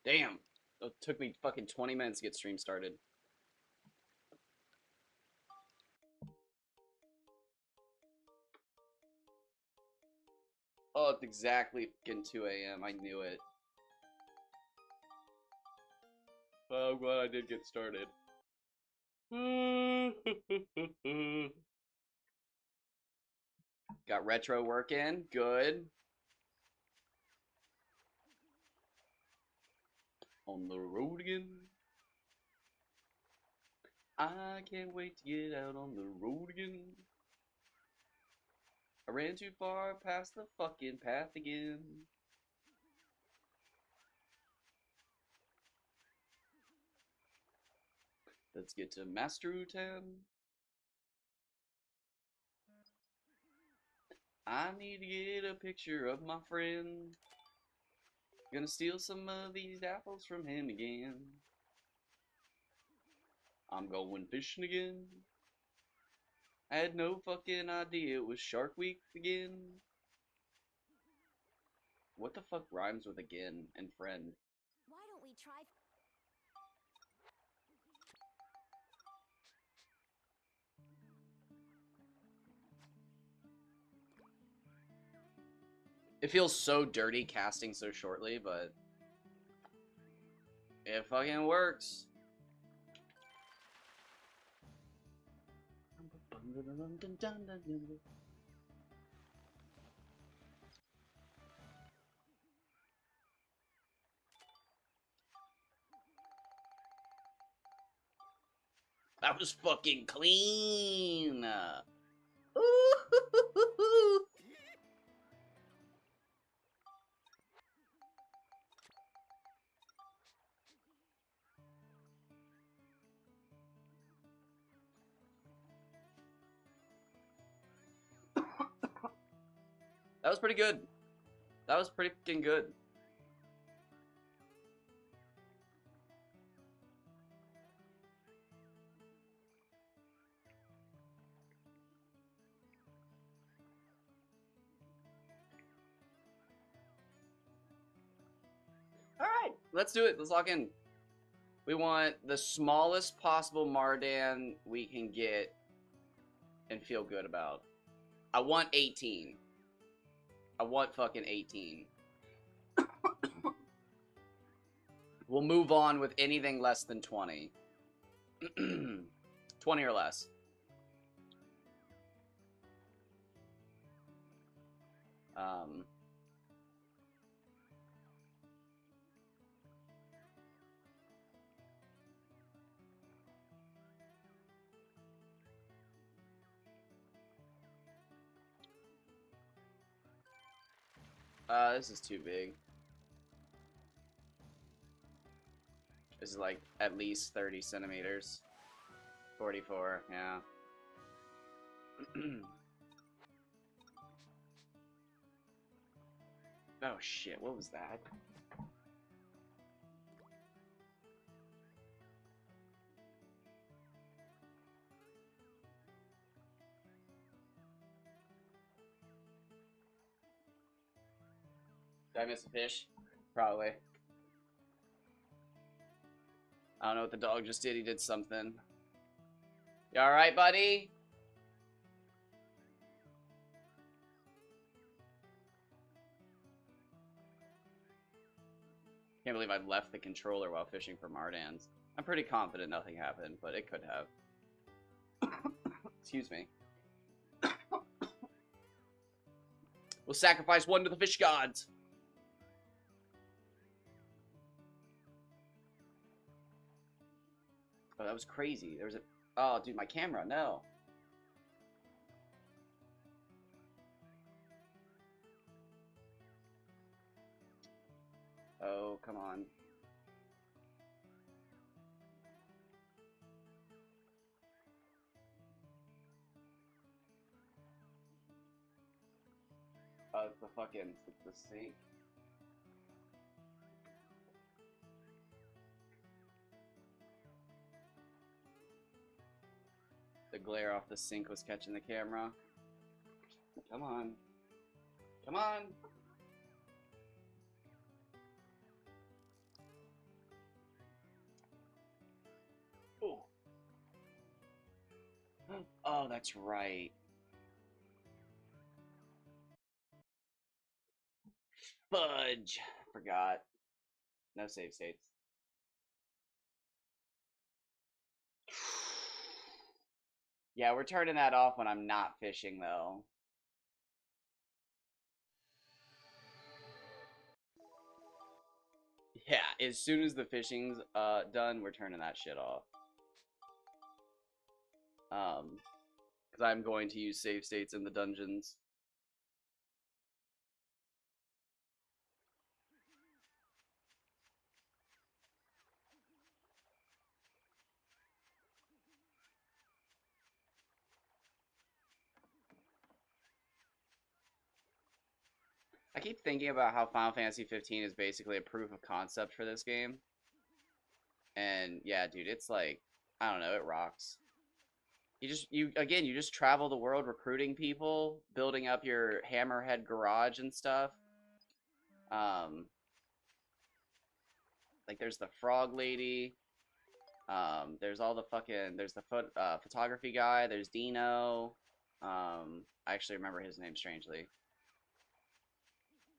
Damn. It took me fucking 20 minutes to get stream started. Oh, it's exactly fucking 2 a.m. I knew it. Oh, I'm glad I did get started. Got retro work in. Good. On the road again. I can't wait to get out on the road again. I ran too far past the fucking path again. Let's get to Masterutan. I need to get a picture of my friend. Gonna steal some of these apples from him again. I'm going fishing again. I had no fucking idea it was Shark Week again. What the fuck rhymes with again and friend? Why don't we try? It feels so dirty casting so shortly, but it fucking works. That was fucking clean. That was pretty good. That was pretty fucking good. Alright, let's do it. Let's lock in. We want the smallest possible Mardan we can get and feel good about. I want 18. I want fucking 18. We'll move on with anything less than 20. 20 or less. This is too big. This is like at least 30 centimeters. 44, yeah. Oh shit, what was that? Did I miss a fish? Probably. I don't know what the dog just did. He did something. You alright, buddy? Can't believe I left the controller while fishing for Mardans. I'm pretty confident nothing happened, but it could have. Excuse me. We'll sacrifice one to the fish gods. Oh, that was crazy. There was a... Oh, dude, my camera, no. Oh, come on. Oh, it's the fucking... It's the sink. The glare off the sink was catching the camera. Come on. Come on! that's right. Fudge. Forgot. No save states. Yeah, we're turning that off when I'm not fishing, though. Yeah, as soon as the fishing's done, we're turning that shit off. Because I'm going to use save states in the dungeons. I keep thinking about how Final Fantasy 15 is basically a proof of concept for this game. And yeah, dude, it's like, I don't know, it rocks. You just travel the world recruiting people, building up your Hammerhead garage and stuff. Um, like there's the frog lady. There's all the fucking there's the photography guy. There's Dino. I actually remember his name strangely.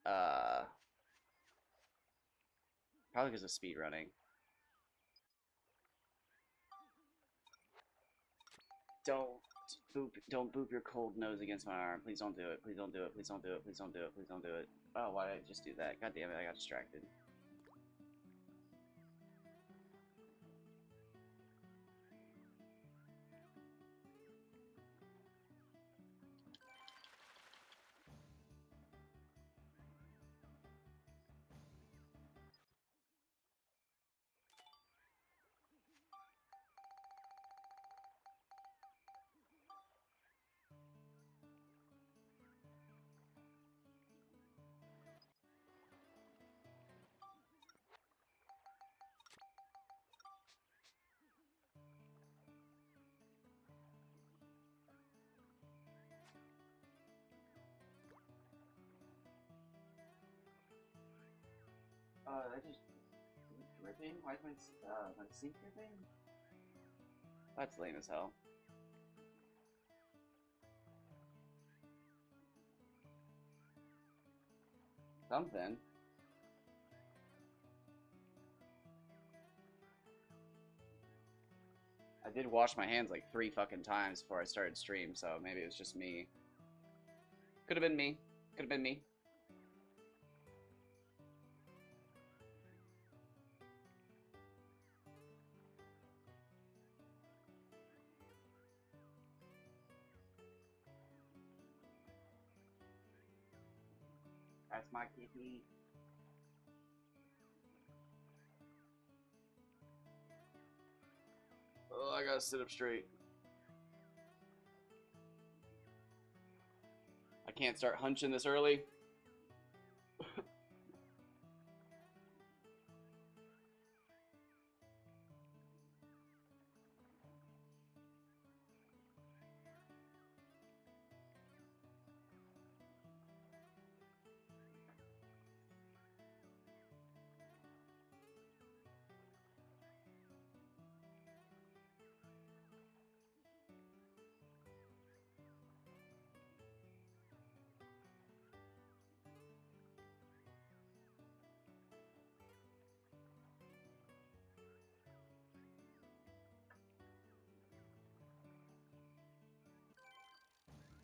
Uh, Probably because of speed running. Don't don't boop your cold nose against my arm. Please don't do it. Please don't do it. Please don't do it. Please don't do it. Please don't do it. Oh, why did I just do that? God damn it! I got distracted. I just dripping. Why is my sink dripping? That's lame as hell. Something. I did wash my hands like 3 fucking times before I started stream, so maybe it was just me. Could have been me. Could have been me. That's my kitty. Oh, I gotta sit up straight. I can't start hunching this early.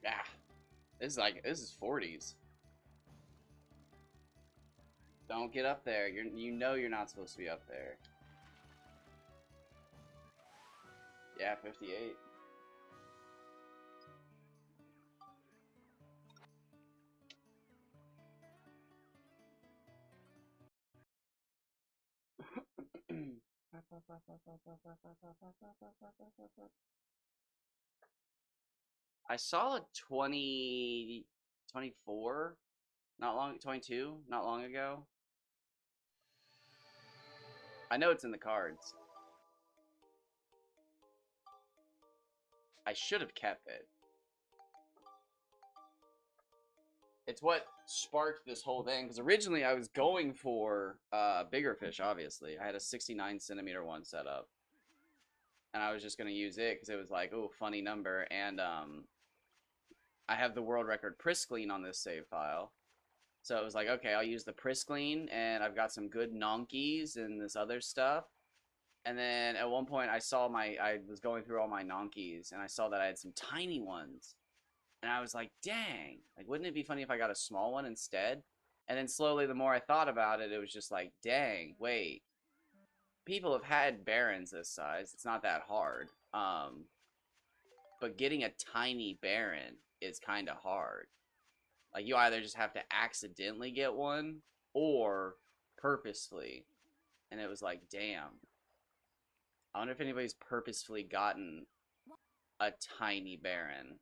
Yeah. This is 40s. Don't get up there. You know you're not supposed to be up there. Yeah, 58. I saw a 24 not long 22 not long ago. I know it's in the cards. I should have kept it. It's what sparked this whole thing because originally I was going for bigger fish. Obviously, I had a 69 centimeter one set up. and I was just gonna use it because it was like, oh, funny number, and I have the world record Priscline on this save file. So it was like, okay, I'll use the Priscline, and I've got some good Nonkies and this other stuff. And then at one point, I was going through all my Nonkies, and I saw that I had some tiny ones. And I was like, dang, like, wouldn't it be funny if I got a small one instead? And then slowly, the more I thought about it, it was just like, dang, wait. People have had Barons this size. It's not that hard. But getting a tiny Baron is kind of hard. Like, you either just have to accidentally get one or purposefully. And it was like, damn. I wonder if anybody's purposefully gotten a tiny Baron.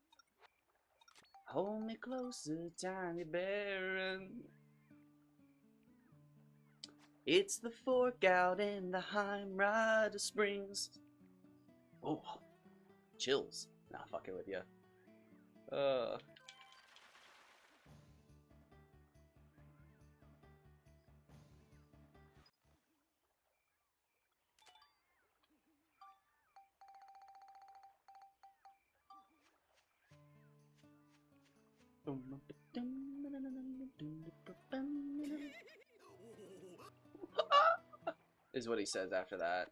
Hold me closer, tiny Baron. It's the fork out in the Heimrider Springs. Oh, chills. Nah, fucking with you. Is what he says after that.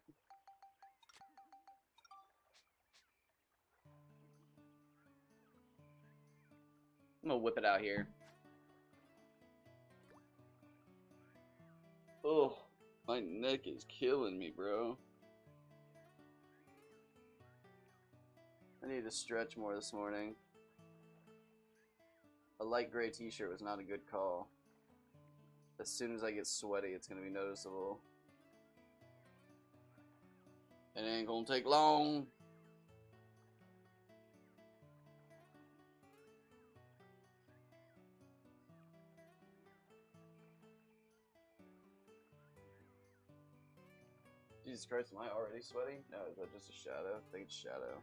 I'm gonna whip it out here. Oh, my neck is killing me, bro. I need to stretch more this morning. A light gray t-shirt was not a good call. As soon as I get sweaty, it's gonna be noticeable. It ain't gonna take long. Jesus Christ, am I already sweaty? No, is that just a shadow? I think it's shadow.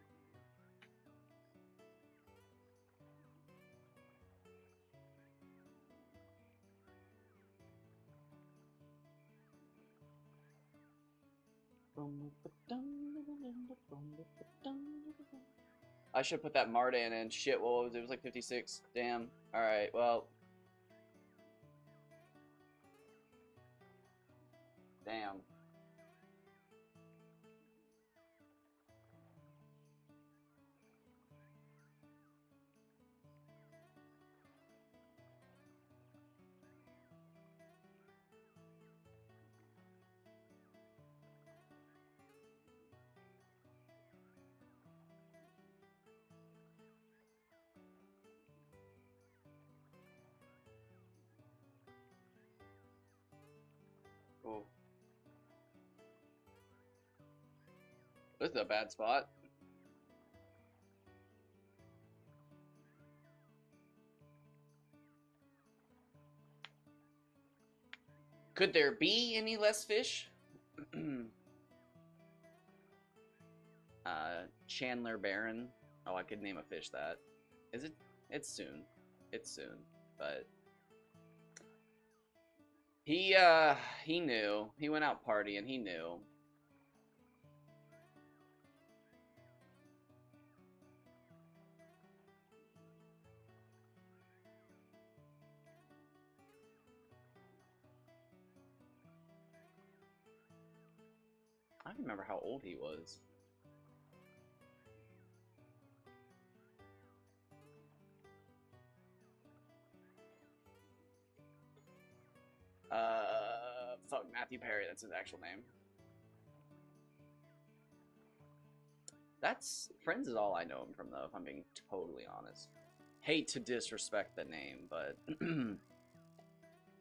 I should put that Mardan in. Shit, well, it was like 56. Damn. Alright, well. Damn. Cool. This is a bad spot. Could there be any less fish? Chandler Baron. Oh, I could name a fish that. Is it? It's soon. It's soon. But he knew. He went out partying. He knew. I don't remember how old he was. Fuck, Matthew Perry, that's his actual name. That's Friends is all I know him from, though, if I'm being totally honest. Hate to disrespect the name, but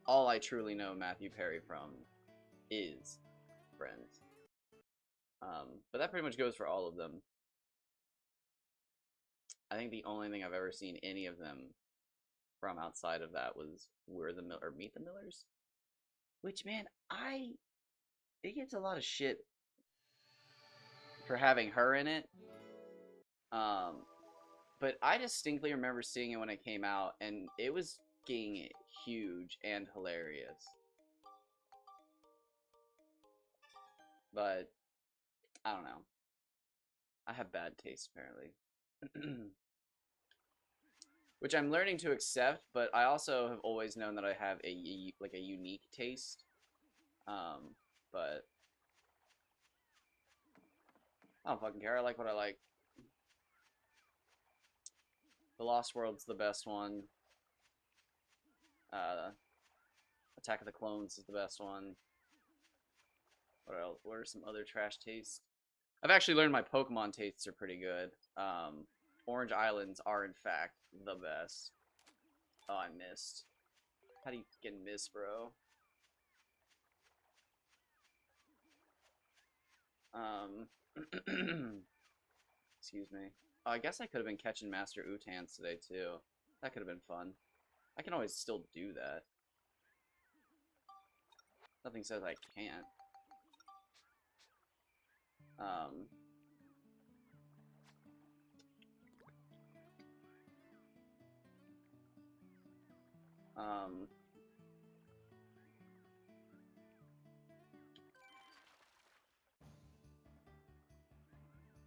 all I truly know Matthew Perry from is Friends. But that pretty much goes for all of them. I think the only thing I've ever seen any of them from outside of that was Meet the Millers. Which, man, it gets a lot of shit for having her in it. But I distinctly remember seeing it when it came out, and it was getting huge and hilarious. But I don't know. I have bad taste, apparently. Which I'm learning to accept, but I also have always known that I have a unique taste. But I don't fucking care. I like what I like. The Lost World's the best one. Attack of the Clones is the best one. What else? What are some other trash tastes? I've actually learned my Pokemon tastes are pretty good. Orange Islands are in fact the best. Oh, I missed. How do you fucking miss, bro? Excuse me. Oh, I guess I could have been catching Master Utans today too. That could have been fun. I can always still do that. Nothing says I can't. Um, um,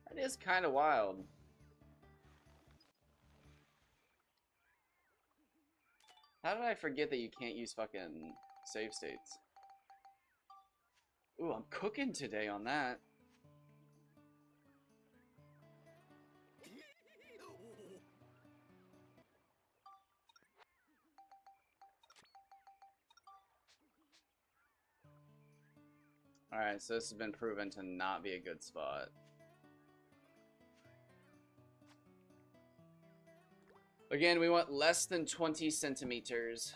that is kind of wild. How did I forget that you can't use fucking save states? Ooh, I'm cooking today on that. Alright, so this has been proven to not be a good spot. Again, we want less than 20 centimeters.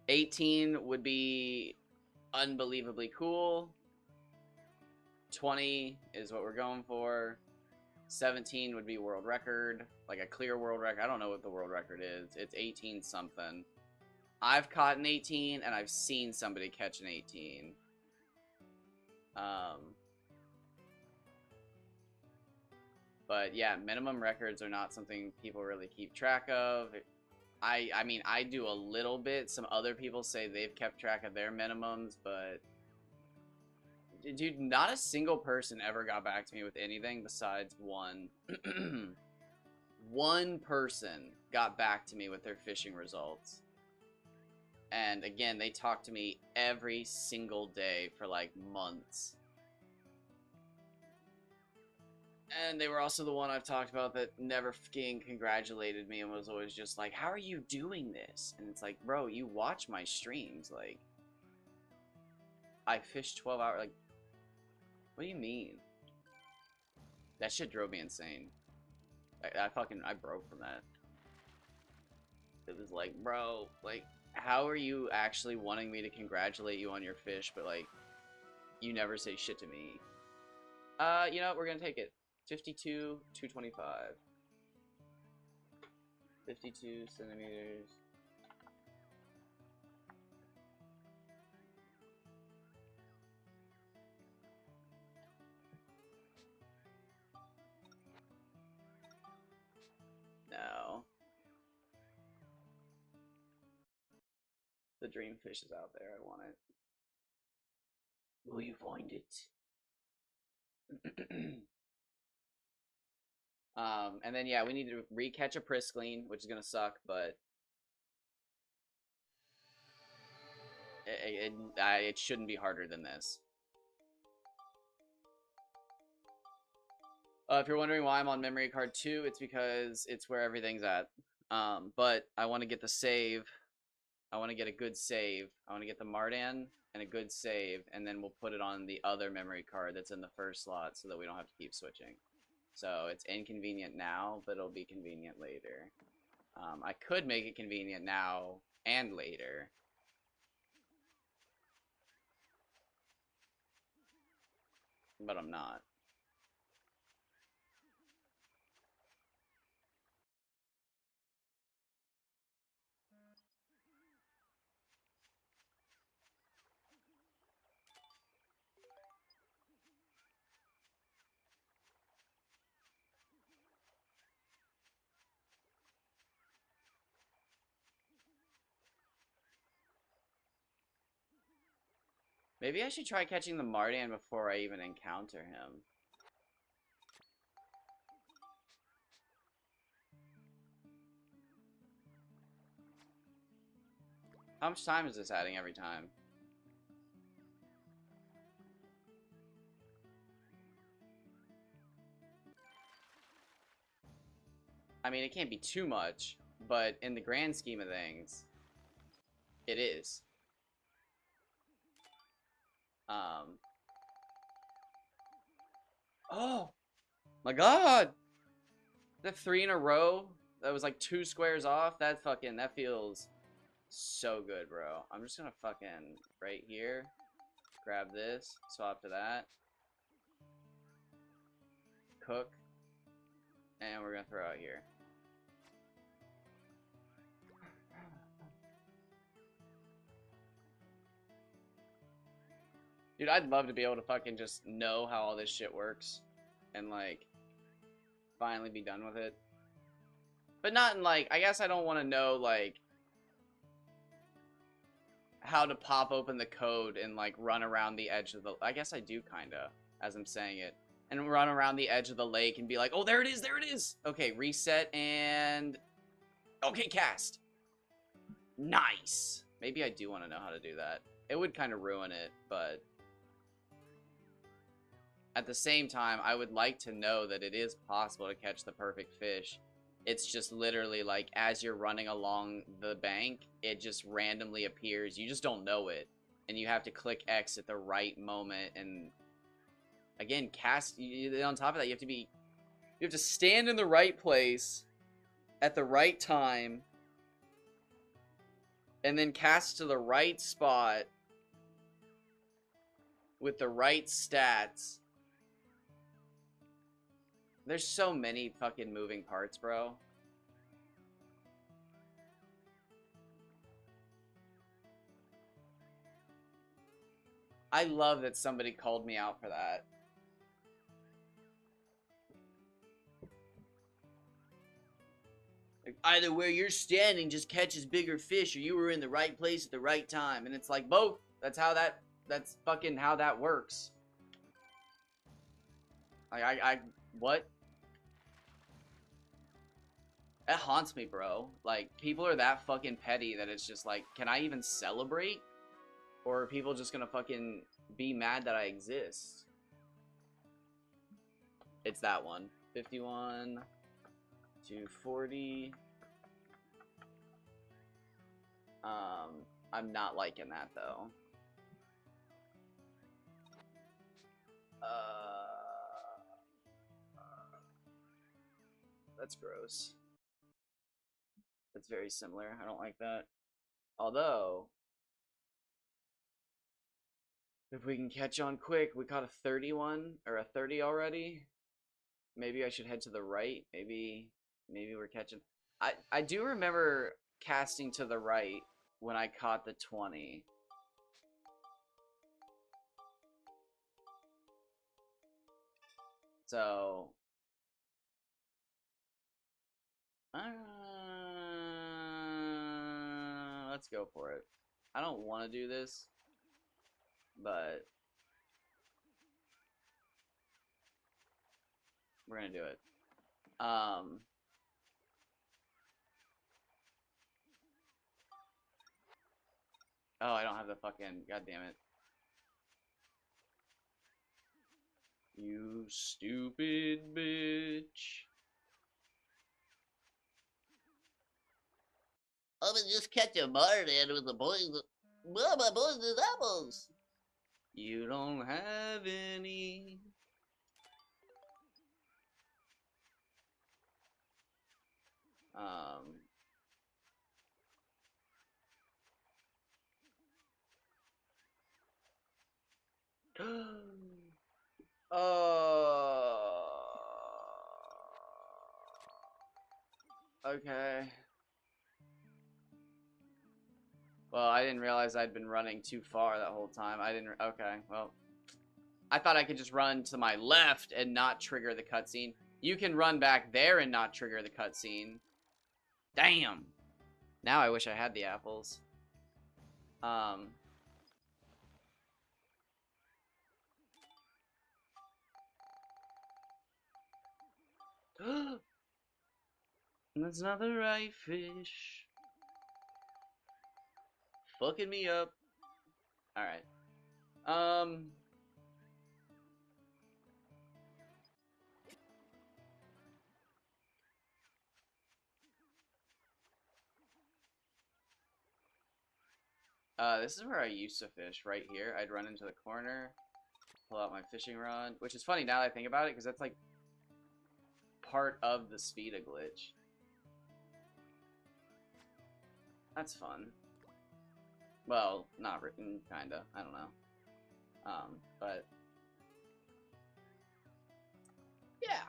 18 would be unbelievably cool. 20 is what we're going for. 17 would be world record, like a clear world record. I don't know what the world record is. It's 18 something. I've caught an 18 and I've seen somebody catch an 18. But yeah, minimum records are not something people really keep track of. I mean, I do a little bit. Some other people say they've kept track of their minimums, but dude, not a single person ever got back to me with anything besides one. One person got back to me with their fishing results. And again, they talked to me every single day for like months. And they were also the one I've talked about that never fucking congratulated me and was always just like, how are you doing this? And it's like, bro, you watch my streams. Like, I fished 12 hours. Like, what do you mean? That shit drove me insane. I broke from that. It was like, bro, like, how are you actually wanting me to congratulate you on your fish, but like, you never say shit to me? You know what? We're gonna take it. 52, 225. 52 centimeters. No. The dream fish is out there. I want it. Will you find it? And then yeah, we need to recatch a Priscline, which is gonna suck, but it shouldn't be harder than this. If you're wondering why I'm on memory card 2, it's because it's where everything's at. But I want to get the save. I want to get a good save. I want to get the Mardan and a good save, and then we'll put it on the other memory card that's in the first slot so that we don't have to keep switching. So it's inconvenient now, but it'll be convenient later. I could make it convenient now and later. But I'm not. Maybe I should try catching the Mardan before I even encounter him. How much time is this adding every time? I mean, it can't be too much, but in the grand scheme of things, it is. Oh my god! The 3 in a row that was like 2 squares off. That feels so good, bro. I'm just gonna fucking right here grab this, swap to that, cook, and we're gonna throw out here. Dude, I'd love to be able to fucking just know how all this shit works and like finally be done with it. But not in like, I guess I don't want to know like how to pop open the code and like run around the edge of the, I guess I do kinda as I'm saying it, and run around the edge of the lake and be like, oh, there it is. Okay, reset and okay, cast. Nice. Maybe I do want to know how to do that. It would kind of ruin it, but at the same time, I would like to know that it is possible to catch the perfect fish. It's just literally like as you're running along the bank, it just randomly appears. You just don't know it. And you have to click X at the right moment. And again, cast, on top of that, you have to stand in the right place at the right time. And then cast to the right spot with the right stats. There's so many fucking moving parts, bro. I love that somebody called me out for that. Like, either where you're standing just catches bigger fish, or you were in the right place at the right time. And it's like both. That's fucking how that works. Like, what? That haunts me, bro. Like, people are that fucking petty that it's just like, can I even celebrate? Or are people just gonna fucking be mad that I exist? It's that one. 51 to 40. I'm not liking that, though. That's gross. That's very similar. I don't like that. Although, if we can catch on quick, we caught a 31 or a 30 already. Maybe I should head to the right. Maybe we're catching. I do remember casting to the right when I caught the 20. So, let's go for it. I don't want to do this, but we're gonna do it. Oh, I don't have the fucking, god damn it. You stupid bitch. I'm gonna just catch a Mardan with the boys. Well, my boys is apples. You don't have any. Okay. Well, I didn't realize I'd been running too far that whole time. Okay, well. I thought I could just run to my left and not trigger the cutscene. You can run back there and not trigger the cutscene. Damn. Now I wish I had the apples. That's not the right fish. Fucking me up. Alright. This is where I used to fish, right here. I'd run into the corner, pull out my fishing rod, which is funny now that I think about it, because that's like part of the Spheda glitch. That's fun. Well, not written, kinda. I don't know. But yeah.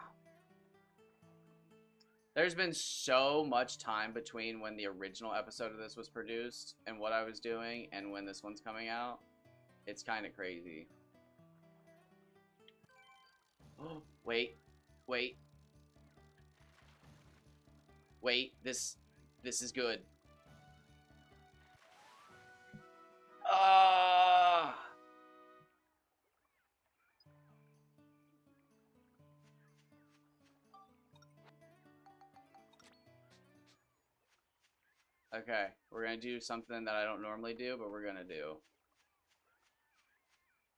There's been so much time between when the original episode of this was produced and what I was doing and when this one's coming out. It's kind of crazy. Oh, wait. Wait. Wait, this is good. Ah! Okay, we're gonna do something that I don't normally do, but we're gonna do.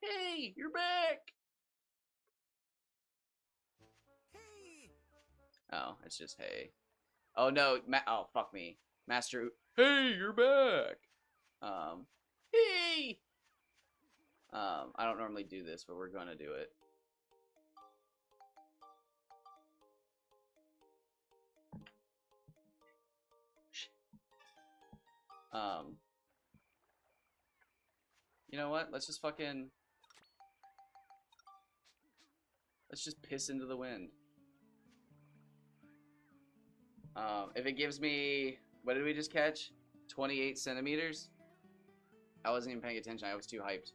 Hey, you're back! Hey! Oh, it's just hey. Oh no, oh fuck me. Master, hey, you're back! Hey! I don't normally do this, but we're gonna do it. You know what? Let's just fucking... Let's just piss into the wind. If it gives me... What did we just catch? 28 centimeters? I wasn't even paying attention. I was too hyped.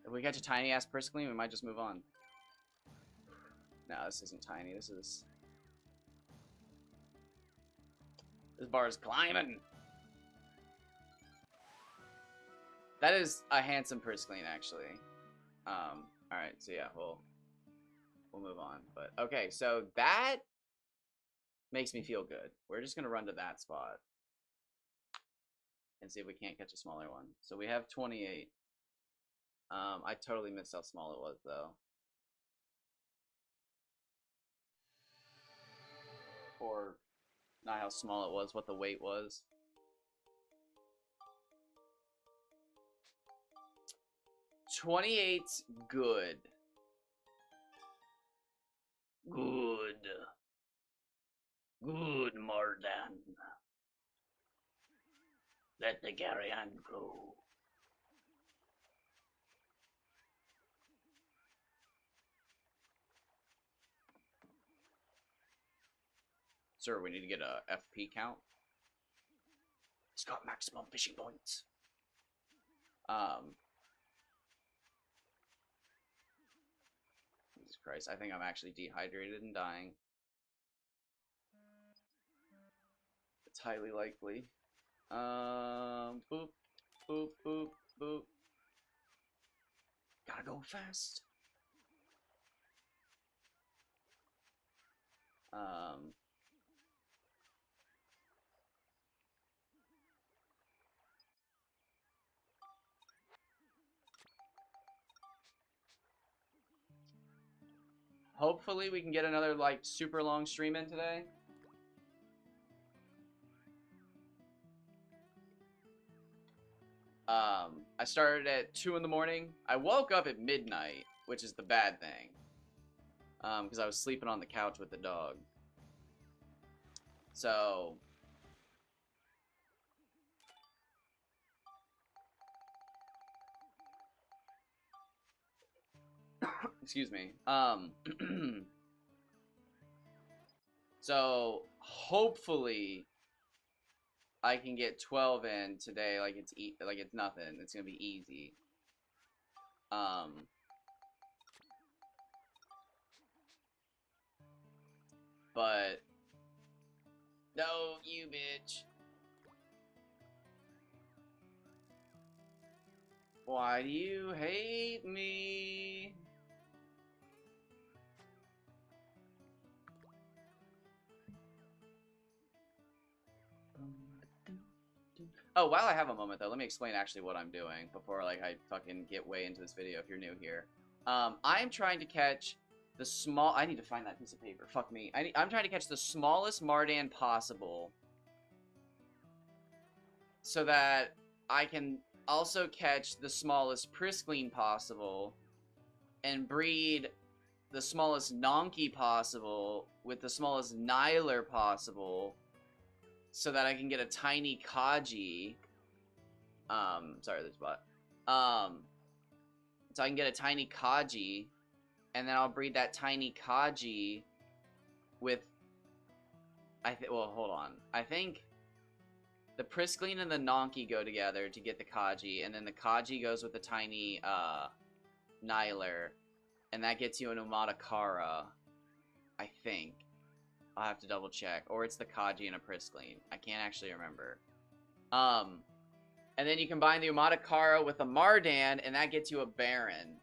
If we catch a tiny-ass Priscaline, we might just move on. No, this isn't tiny. This is... This bar is climbing! That is a handsome Priscaline, actually. Alright, so yeah, we'll move on. But, okay, so that makes me feel good. We're just gonna run to that spot. And see if we can't catch a smaller one. So we have 28. I totally missed how small it was, though. Or, not how small it was, what the weight was. "28's good. Good. Good, Mardan. Let the carrion go." Sir, we need to get a FP count. He's got maximum fishing points. Jesus Christ, I think I'm actually dehydrated and dying. It's highly likely. Boop, boop, boop, boop. Gotta go fast. Hopefully we can get another, like, super long stream in today. I started at 2 in the morning. I woke up at midnight, which is the bad thing. Because I was sleeping on the couch with the dog. So... Excuse me. So, hopefully... I can get 12 in today like it's nothing. It's gonna be easy. But no, you bitch. Why do you hate me? Oh, while I have a moment though, let me explain actually what I'm doing before like I fucking get way into this video if you're new here. I am trying to catch the small. I need to find that piece of paper. Fuck me. I'm trying to catch the smallest Mardan possible, so that I can also catch the smallest Priscleen possible, and breed the smallest Nonky possible with the smallest Nyler possible, so that I can get a tiny Kaji. Sorry, there's a bot. So I can get a tiny Kaji, and then I'll breed that tiny Kaji with, well, hold on. I think the Priscleen and the Nonky go together to get the Kaji, and then the Kaji goes with the tiny, Nyler, and that gets you an Umatakara, I think. I'll have to double check. Or it's the Kaji and a Priscleen. I can't actually remember. And then you combine the Umatakara with a Mardan, and that gets you a Baron.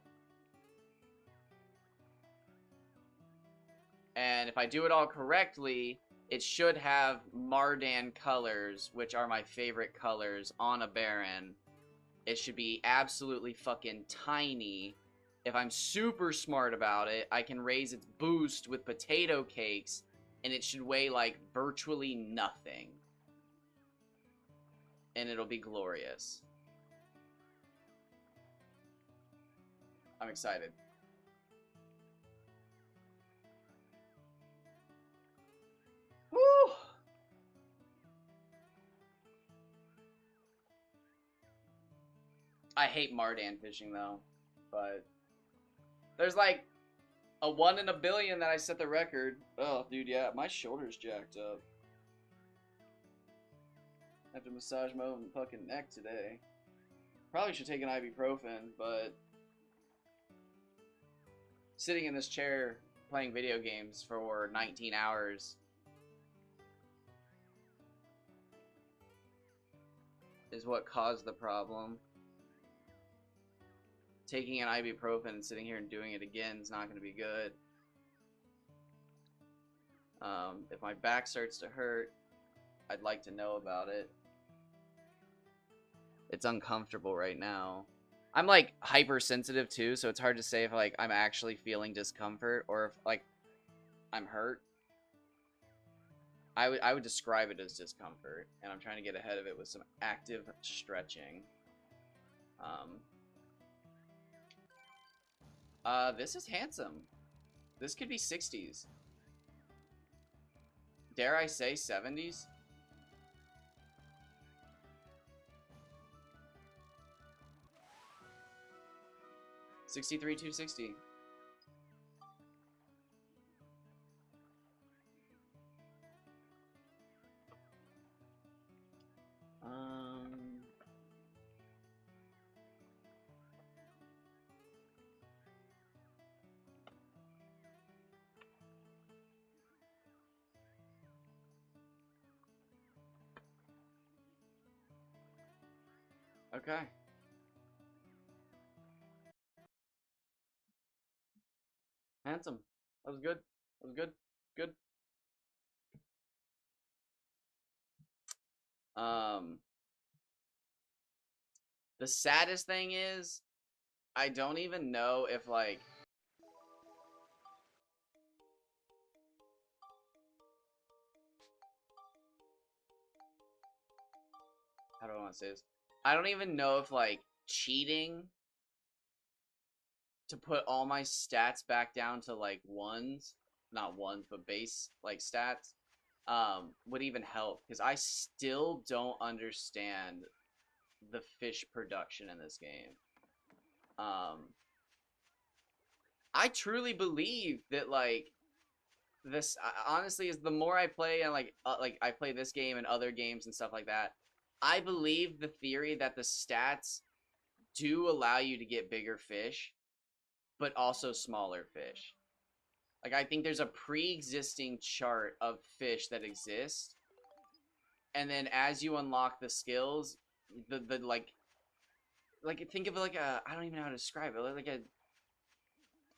And if I do it all correctly, it should have Mardan colors, which are my favorite colors, on a Baron. It should be absolutely fucking tiny. If I'm super smart about it, I can raise its boost with potato cakes, and it should weigh like virtually nothing. And it'll be glorious. I'm excited. Woo! I hate Mardan fishing though, but there's like a 1 in a billion that I set the record. Oh, dude, yeah, my shoulder's jacked up. I have to massage my own fucking neck today. Probably should take an ibuprofen, but sitting in this chair playing video games for 19 hours is what caused the problem. Taking an ibuprofen and sitting here and doing it again is not going to be good. If my back starts to hurt, I'd like to know about it. It's uncomfortable right now. I'm like hypersensitive too, so it's hard to say if like I'm actually feeling discomfort or if like I'm hurt. I would describe it as discomfort, and I'm trying to get ahead of it with some active stretching. This is handsome. This could be 60s. Dare I say 70s? $63 $260. Okay. Handsome. That was good. That was good. Good. The saddest thing is, I don't even know if like how do I want to say this? I don't even know if like cheating to put all my stats back down to like ones, not ones, but base like stats, would even help, because I still don't understand the fish production in this game. I truly believe that like this honestly is the more I play and like I play this game and other games and stuff like that, I believe the theory that the stats do allow you to get bigger fish, but also smaller fish. Like, I think there's a pre-existing chart of fish that exist, and then as you unlock the skills, the like like think of it like a, I don't even know how to describe it,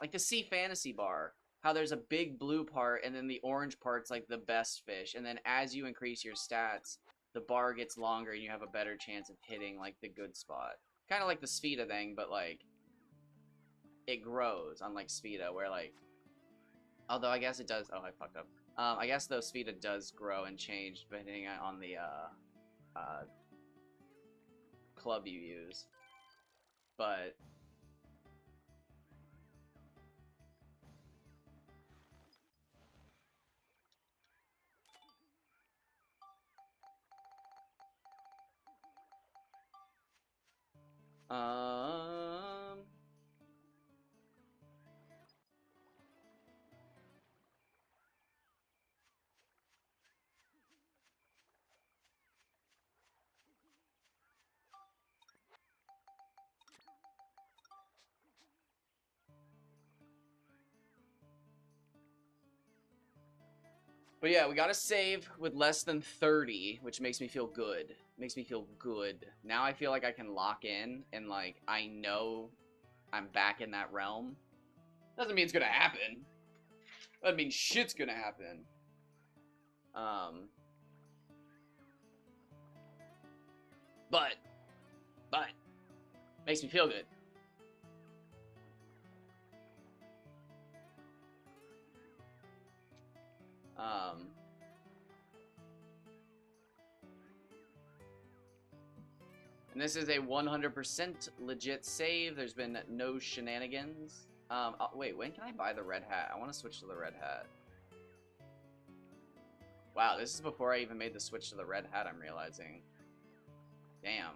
like the sea fantasy bar. How there's a big blue part and then the orange part's like the best fish, and then as you increase your stats, the bar gets longer and you have a better chance of hitting like the good spot. Kind of like the Spheda thing, but like it grows, unlike Spheda, where like, although I guess it does. Oh, I fucked up. I guess though Spheda does grow and change depending on the club you use, but um. But yeah, we got to save with less than 30, which makes me feel good. Makes me feel good. Now I feel like I can lock in and like I know I'm back in that realm. Doesn't mean it's gonna happen. Doesn't mean shit's gonna happen. But makes me feel good. And this is a 100% legit save. There's been no shenanigans. Wait, when can I buy the red hat? I want to switch to the red hat. Wow, this is before I even made the switch to the red hat, I'm realizing. Damn.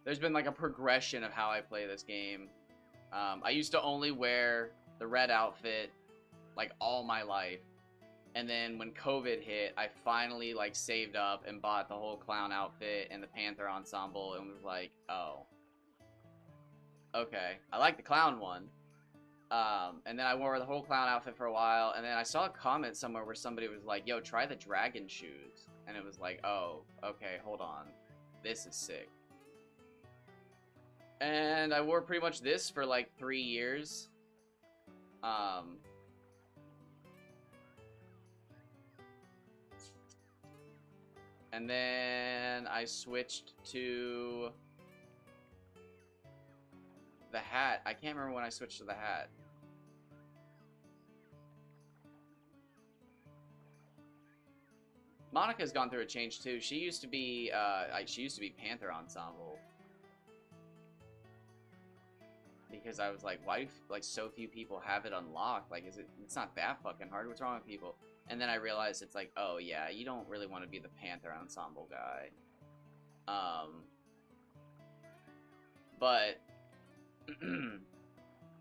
There's been like a progression of how I play this game. I used to only wear the red outfit like all my life. And then when COVID hit, I finally like saved up and bought the whole clown outfit and the Panther ensemble and was like, oh, okay, I like the clown one. And then I wore the whole clown outfit for a while, and then I saw a comment somewhere where somebody was like, yo, try the dragon shoes. And it was like, oh, okay, hold on. This is sick. And I wore pretty much this for like 3 years. And then I switched to the hat. I can't remember when I switched to the hat. Monica's gone through a change too. She used to be Panther Ensemble. Because I was like, why do like so few people have it unlocked? Like, it's not that fucking hard. What's wrong with people? And then I realized it's like, oh yeah, you don't really want to be the Panther Ensemble guy. But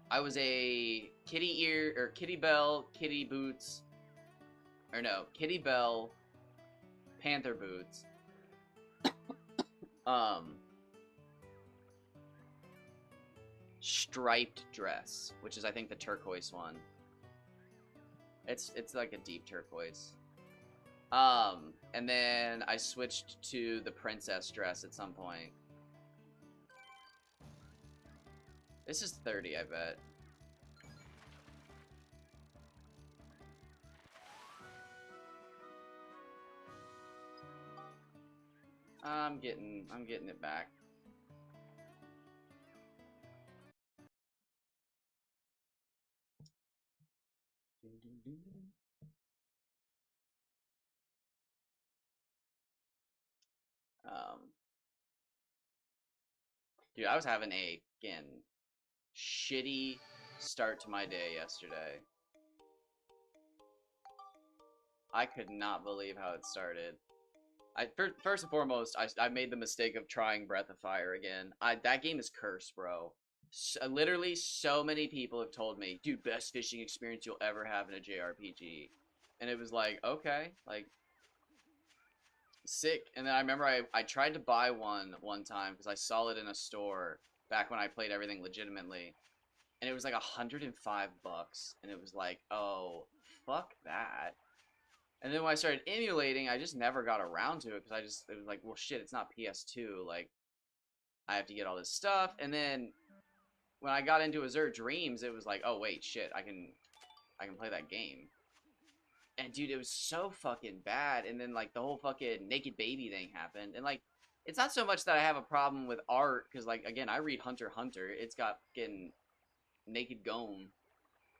I was a Kitty Ear or Kitty Bell, Kitty Boots, or no, Kitty Bell, Panther Boots. Striped dress, which is I think the turquoise one. It's like a deep turquoise. And then I switched to the princess dress at some point. This is 30, I bet. I'm getting it back. Dude, I was having a, again, shitty start to my day yesterday. I could not believe how it started. First and foremost, I made the mistake of trying Breath of Fire again. That game is cursed, bro. Literally, so many people have told me, dude, best fishing experience you'll ever have in a JRPG. And it was like, okay, like, sick. And then I remember I tried to buy one time because I saw it in a store back when I played everything legitimately. And it was like $105. And it was like, oh, fuck that. And then when I started emulating, I just never got around to it because it was like, well, shit, it's not PS2. Like, I have to get all this stuff, and then when I got into Azure Dreams, it was like, oh wait, shit, I can play that game. And dude, it was so fucking bad. And then like the whole fucking naked baby thing happened, and like it's not so much that I have a problem with art, because like again, I read Hunter x Hunter. It's got fucking naked Gome,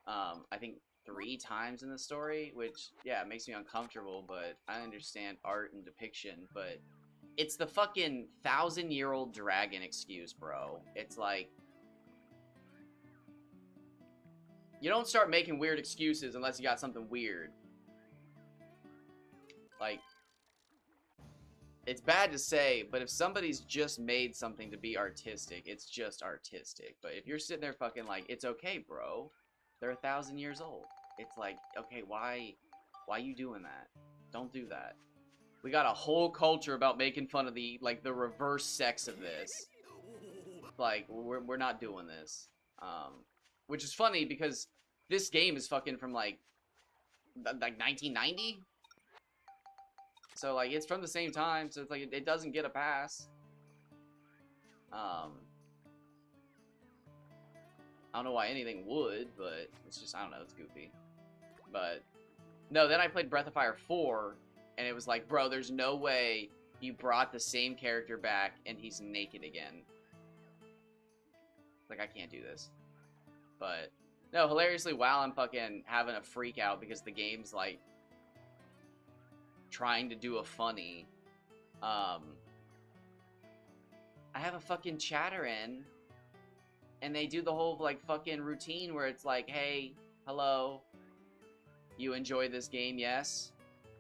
I think 3 times in the story, which yeah, it makes me uncomfortable, but I understand art and depiction. But it's the fucking 1,000-year-old dragon excuse, bro. It's like, you don't start making weird excuses unless you got something weird. Like, it's bad to say, but if somebody's just made something to be artistic, it's just artistic. But if you're sitting there fucking like, it's okay, bro, they're 1,000 years old. It's like, okay, why you doing that? Don't do that. We got a whole culture about making fun of the, like, the reverse sex of this. Like, we're not doing this. Which is funny because this game is fucking from like 1990. So like it's from the same time, so it's like it doesn't get a pass. I don't know why anything would, but it's just, I don't know, it's goofy. But no, then I played Breath of Fire 4, and it was like, bro, there's no way you brought the same character back and he's naked again. Like, I can't do this. But no, hilariously, while I'm fucking having a freak out because the game's like trying to do a funny, I have a fucking chatter in, and they do the whole like fucking routine where it's like, hey, hello, you enjoy this game? Yes.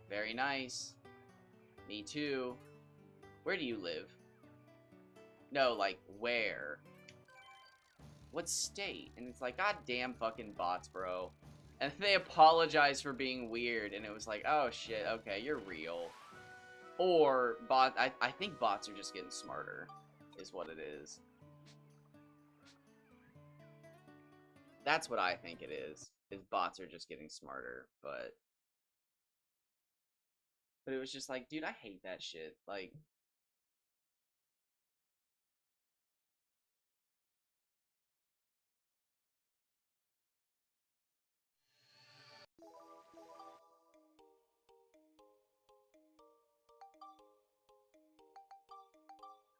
Very nice. Me too. Where do you live? No, like, where? What state? And it's like, god damn fucking bots, bro. And they apologized for being weird, and it was like, oh shit, okay, you're real. Or I think bots are just getting smarter, is what it is. That's what I think it is bots are just getting smarter, but it was just like, dude, I hate that shit. Like,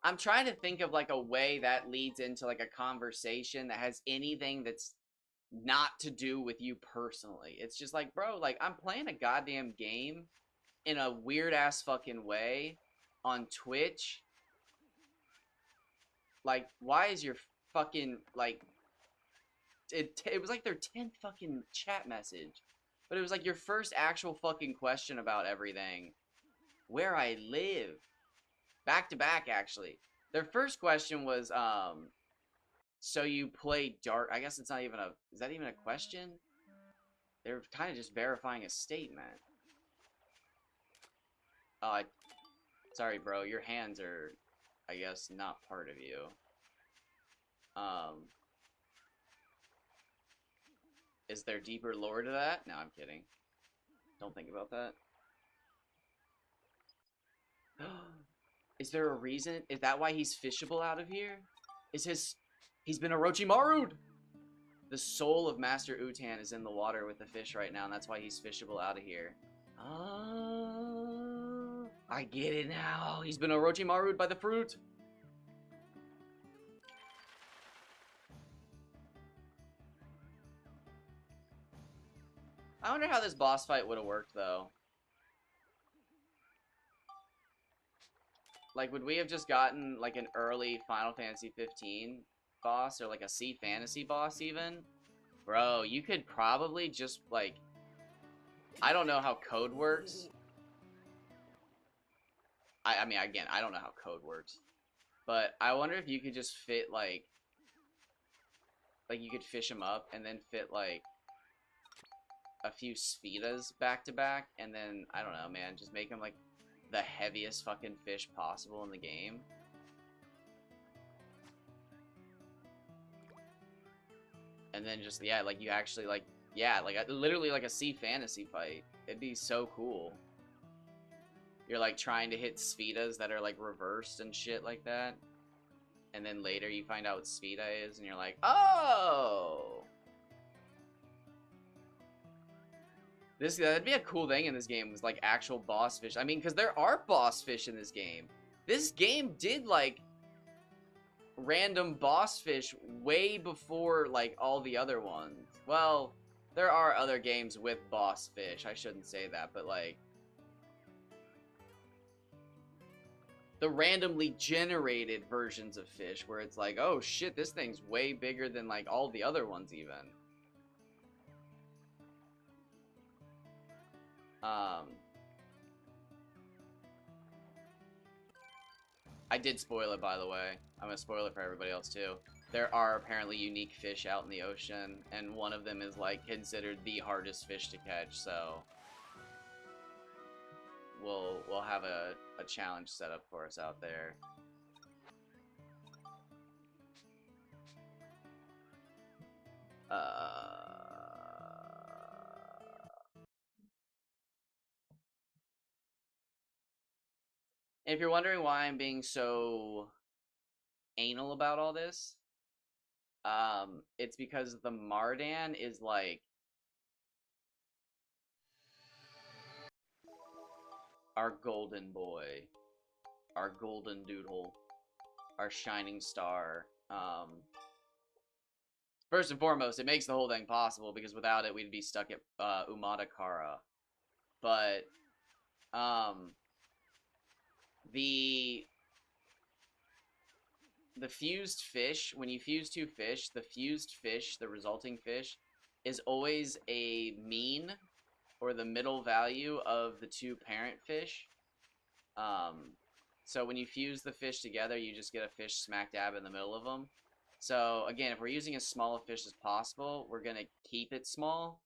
I'm trying to think of like a way that leads into like a conversation that has anything that's not to do with you personally. It's just like, bro, like, I'm playing a goddamn game in a weird ass fucking way on Twitch. Like, why is your fucking, like, it was like their 10th fucking chat message, but it was like your first actual fucking question about everything. Where I live. Back to back, actually. Their first question was, so you play Dark. I guess it's not even a, is that even a question? They're kind of just verifying a statement. Oh, sorry, bro. Your hands are, I guess, not part of you. Is there deeper lore to that? No, I'm kidding. Don't think about that. Is there a reason? Is that why he's fishable out of here? He's been Orochimaru'd! The soul of Master Utan is in the water with the fish right now, and that's why he's fishable out of here. Oh, I get it now. He's been Orochimaru'd by the fruit. I wonder how this boss fight would have worked, though. Like, would we have just gotten, like, an early Final Fantasy 15 boss, or, like, a Sea Fantasy boss, even? Bro, you could probably just, like... I don't know how code works. I mean, again, I don't know how code works. But I wonder if you could just fit, like... Like, you could fish them up, and then fit, like... a few Sphedas back to back, and then, I don't know, man, just make them, like... the heaviest fucking fish possible in the game. And then just, yeah, like, you actually, like, yeah, like, literally like a Sea Fantasy fight. It'd be so cool. You're, like, trying to hit Sphedas that are, like, reversed and shit like that. and then later you find out what Sphida is, and you're like, oh! That'd be a cool thing in this game, was like actual boss fish. I mean, because there are boss fish in this game. This game did like random boss fish way before like all the other ones. Well, there are other games with boss fish. I shouldn't say that, but like the randomly generated versions of fish where it's like, oh shit, this thing's way bigger than like all the other ones even. I did spoil it, by the way. I'm gonna spoil it for everybody else too. There are apparently unique fish out in the ocean, and one of them is like considered the hardest fish to catch, so we'll have a challenge set up for us out there. And if you're wondering why I'm being so anal about all this, it's because the Mardan is like our golden boy, our golden doodle, our shining star. First and foremost, it makes the whole thing possible, because without it, we'd be stuck at Umadakara. But the fused fish, when you fuse two fish, the fused fish, the resulting fish, is always a mean or the middle value of the two parent fish. So when you fuse the fish together, you just get a fish smack dab in the middle of them. So again, if we're using as small a fish as possible, we're going to keep it small.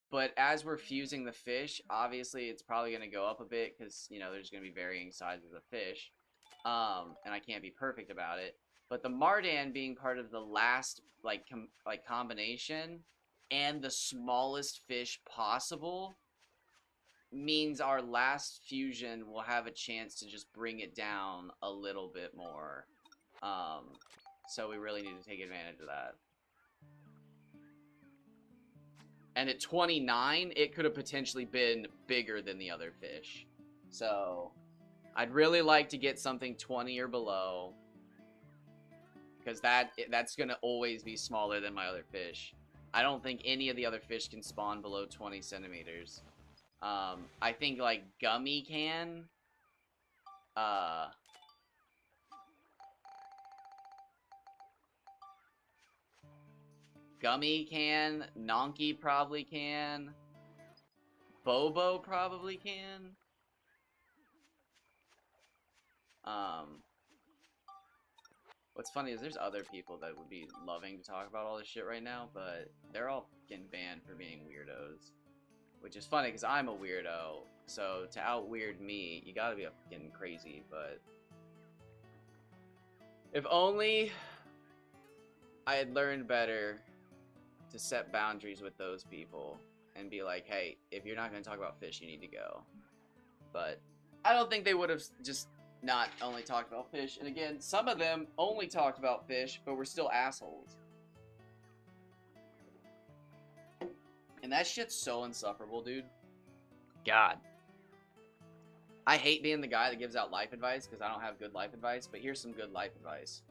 But as we're fusing the fish, obviously it's probably going to go up a bit, because, you know, there's going to be varying sizes of fish. And I can't be perfect about it. But the Mardan being part of the last, like, combination and the smallest fish possible means our last fusion will have a chance to just bring it down a little bit more. So we really need to take advantage of that. And at 29, it could have potentially been bigger than the other fish. So I'd really like to get something 20 or below, because that's going to always be smaller than my other fish. I don't think any of the other fish can spawn below 20 centimeters. I think, like, Gummy can. Gummy can. Nonky probably can. Bobo probably can. What's funny is there's other people that would be loving to talk about all this shit right now, but they're all getting banned for being weirdos. Which is funny, because I'm a weirdo, so to out-weird me, you gotta be fucking crazy, but if only I had learned better to set boundaries with those people and be like, hey, if you're not gonna talk about fish, you need to go. But I don't think they would have just not only talked about fish. And again, some of them only talked about fish, but were still assholes. And that shit's so insufferable, dude. God. I hate being the guy that gives out life advice, because I don't have good life advice, but here's some good life advice.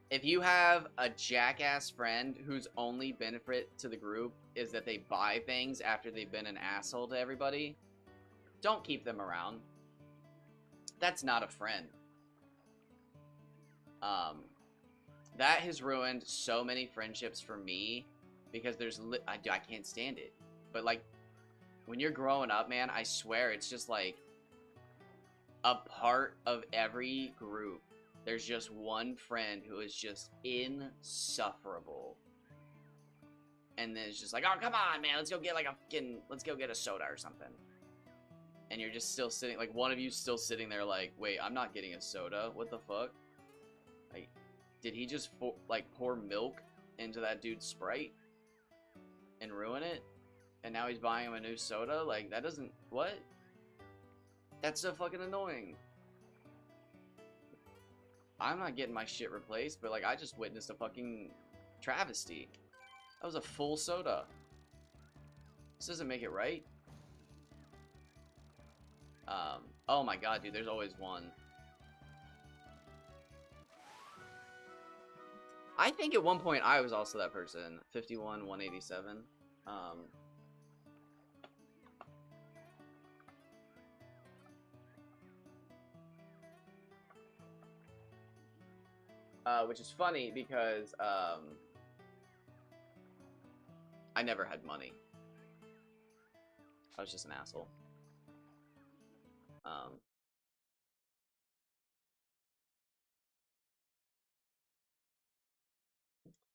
If you have a jackass friend whose only benefit to the group is that they buy things after they've been an asshole to everybody, don't keep them around. That's not a friend. That has ruined so many friendships for me, because I can't stand it. But, like, when you're growing up, man, I swear it's just, like, a part of every group. There's just one friend who is just insufferable. And then it's just like, oh, come on, man, let's go get a soda or something. And you're just still sitting, like, one of you's still sitting there like, wait, I'm not getting a soda. What the fuck? Like, did he just, pour milk into that dude's Sprite and ruin it? And now he's buying him a new soda? Like, that doesn't, what? That's so fucking annoying. I'm not getting my shit replaced, but like I just witnessed a fucking travesty. That was a full soda. This doesn't make it right. Oh my god, dude, there's always one. I think at one point I was also that person. 51, 187. Which is funny because I never had money. I was just an asshole.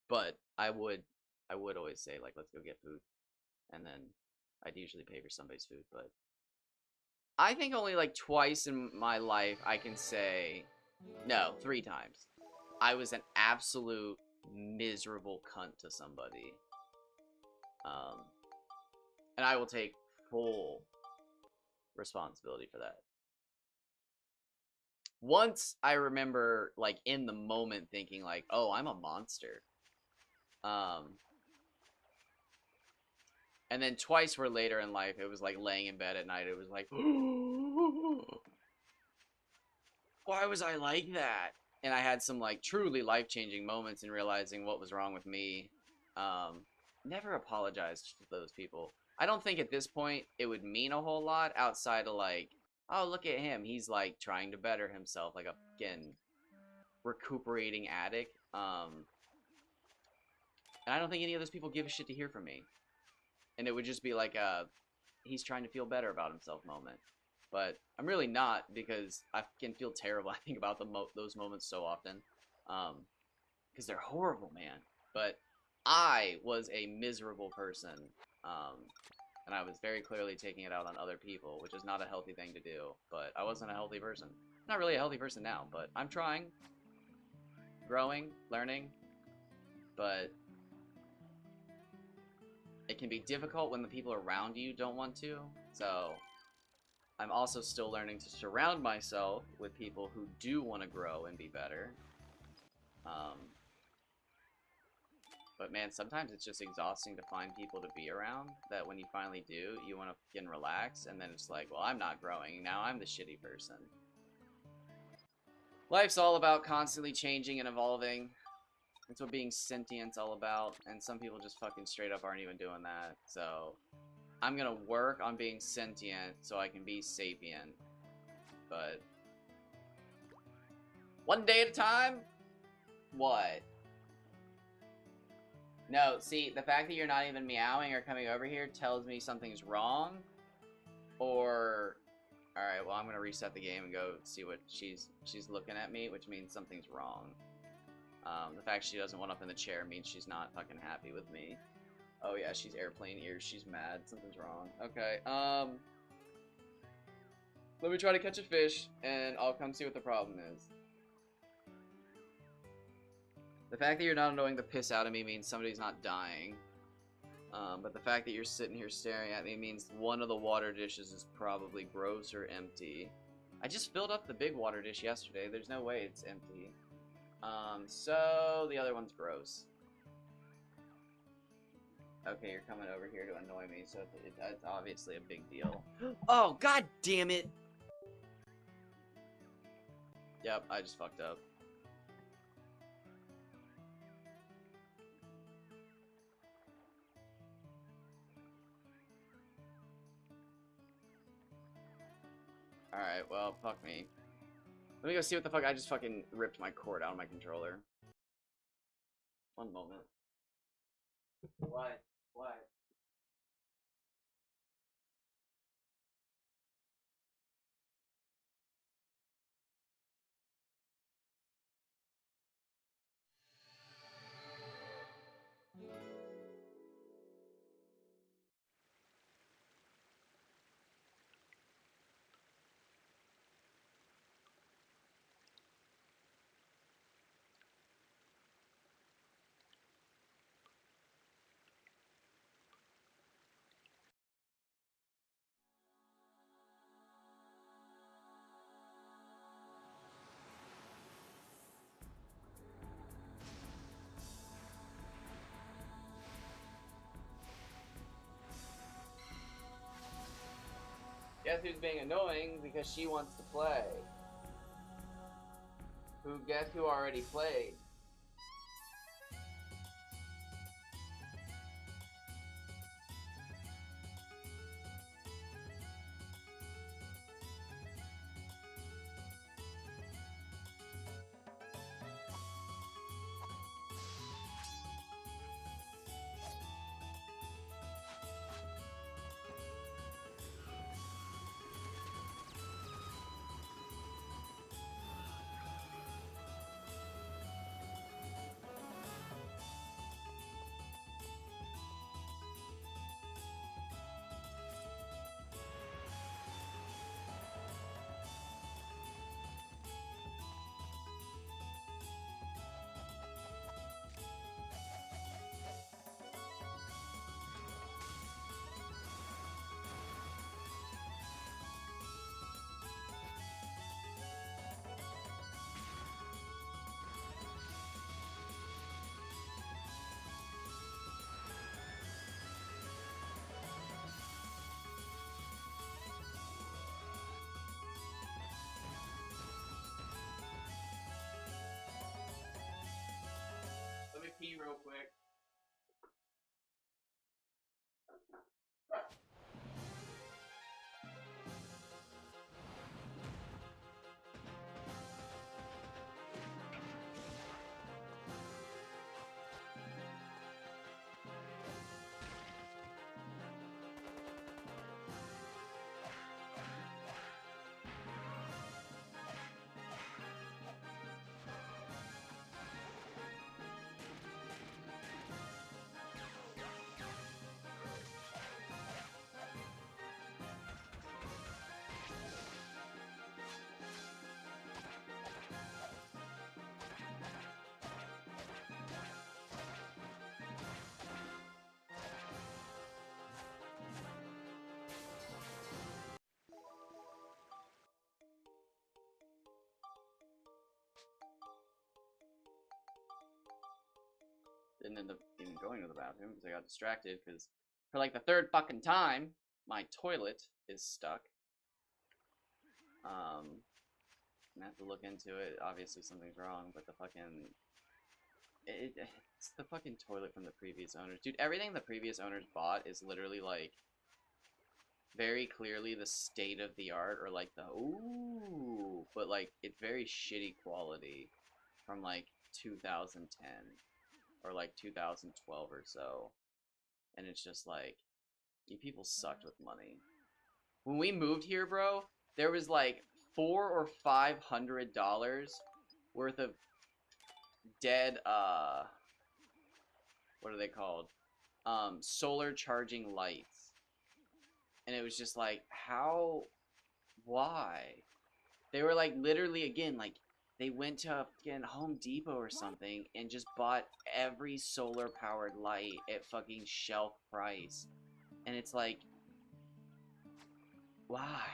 But I would always say like, let's go get food, and then I'd usually pay for somebody's food. But I think only like twice in my life I can say, no, 3 times. I was an absolute miserable cunt to somebody. And I will take full responsibility for that. Once I remember, like, in the moment thinking, like, oh, I'm a monster. And then twice were later in life, it was like laying in bed at night, it was like, why was I like that? And I had some, like, truly life-changing moments in realizing what was wrong with me. Never apologized to those people. I don't think at this point it would mean a whole lot outside of, like, oh, look at him. He's, like, trying to better himself, like a fucking recuperating addict. And I don't think any of those people give a shit to hear from me. And it would just be like a, he's trying to feel better about himself moment. But I'm really not, because I can feel terrible. I think about those moments so often. Because they're horrible, man. But I was a miserable person. And I was very clearly taking it out on other people, which is not a healthy thing to do. But I wasn't a healthy person. Not really a healthy person now, but I'm trying. Growing, learning. But it can be difficult when the people around you don't want to. So I'm also still learning to surround myself with people who do want to grow and be better. But man, sometimes it's just exhausting to find people to be around, that when you finally do, you want to fucking relax, and then it's like, well, I'm not growing, now I'm the shitty person. Life's all about constantly changing and evolving. That's what being sentient's all about, and some people just fucking straight up aren't even doing that. So I'm gonna work on being sentient so I can be sapient. But one day at a time? What? No, see, the fact that you're not even meowing or coming over here tells me something's wrong. Or, alright, well, I'm gonna reset the game and go see what she's looking at me, which means something's wrong. The fact she doesn't want up in the chair means she's not fucking happy with me. Oh yeah, she's airplane ears, she's mad, something's wrong. Okay, let me try to catch a fish, and I'll come see what the problem is. The fact that you're not annoying the piss out of me means somebody's not dying. But the fact that you're sitting here staring at me means one of the water dishes is probably gross or empty. I just filled up the big water dish yesterday. There's no way it's empty. So the other one's gross. Okay, you're coming over here to annoy me, so that's obviously a big deal. Oh, god damn it! Yep, I just fucked up. Alright, well, fuck me. Let me go see what the fuck. I just fucking ripped my cord out of my controller. One moment. What? What? Guess who's being annoying because she wants to play? Guess who already played? Let me pee real quick. Didn't end up even going to the bathroom because I got distracted because for like the third fucking time, my toilet is stuck. I have to look into it. Obviously something's wrong, but the fucking... It's the fucking toilet from the previous owners. Dude, everything the previous owners bought is literally like very clearly the state of the art or like the ooh, but like it's very shitty quality from like 2010 or like 2012 or so. And it's just like, you people sucked with money. When we moved here, bro, there was like $400 or $500 worth of dead, what are they called? Solar charging lights. And it was just like, how, why? They were like, literally, again, like, they went to fucking Home Depot or something and just bought every solar powered light at fucking shelf price. And it's like, why?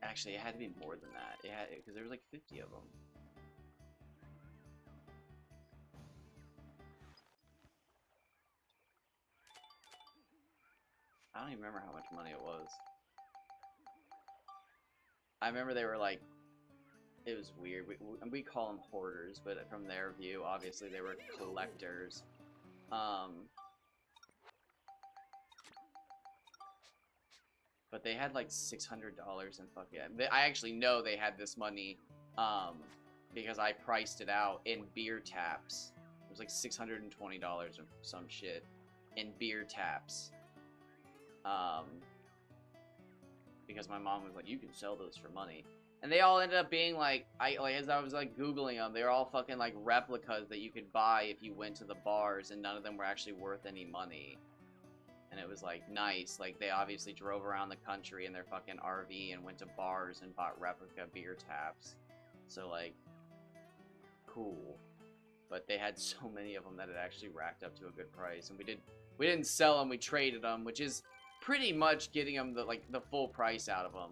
Actually, it had to be more than that. It had, because there was like 50 of them. I don't even remember how much money it was. I remember they were like, it was weird. We call them hoarders, but from their view, obviously they were collectors. But they had like $600 in fucking... I actually know they had this money, because I priced it out in beer taps. It was like $620 or some shit in beer taps. Because my mom was like, you can sell those for money. And they all ended up being like, as I was like Googling them, they were all fucking like replicas that you could buy if you went to the bars, and none of them were actually worth any money. And it was like nice, like they obviously drove around the country in their fucking RV and went to bars and bought replica beer taps. So like, cool. But they had so many of them that it actually racked up to a good price, and we didn't sell them, we traded them, which is pretty much getting them the full price out of them.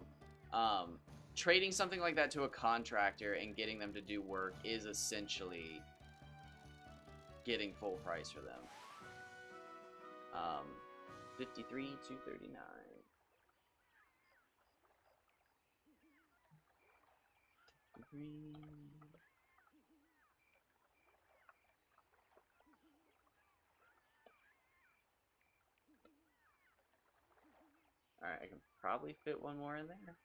Trading something like that to a contractor and getting them to do work is essentially getting full price for them. 53 to 39. Alright, I can probably fit one more in there.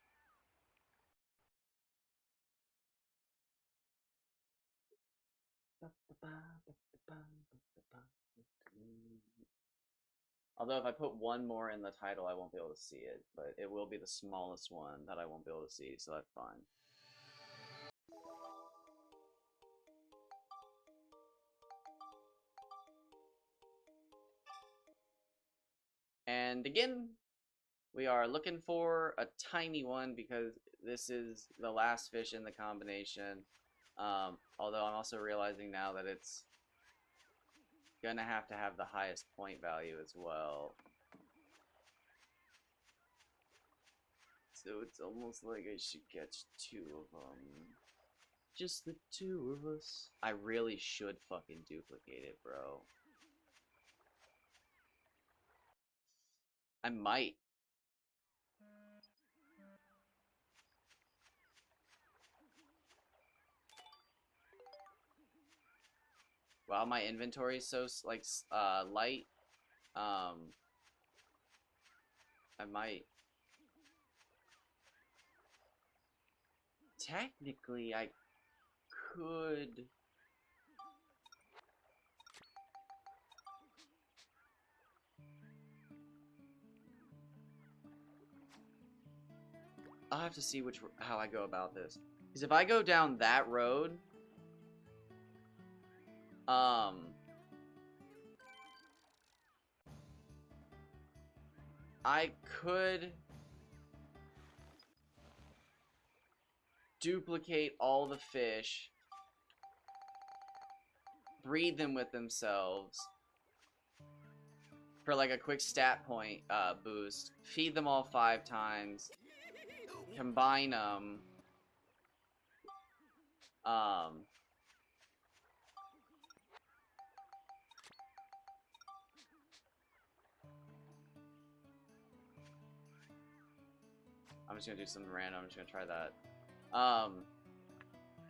Although if I put one more in the title, I won't be able to see it, but it will be the smallest one that I won't be able to see, so that's fine. And again, we are looking for a tiny one because this is the last fish in the combination. Although I'm also realizing now that it's gonna have to have the highest point value as well. So it's almost like I should catch two of them. Just the two of us. I really should fucking duplicate it, bro. I might. Wow, my inventory is so like light. I might. Technically, I could. I'll have to see how I go about this. Because if I go down that road, I could duplicate all the fish, breed them with themselves for like a quick stat point boost, feed them all 5 times, combine them, I'm just gonna do something random. I'm just gonna try that.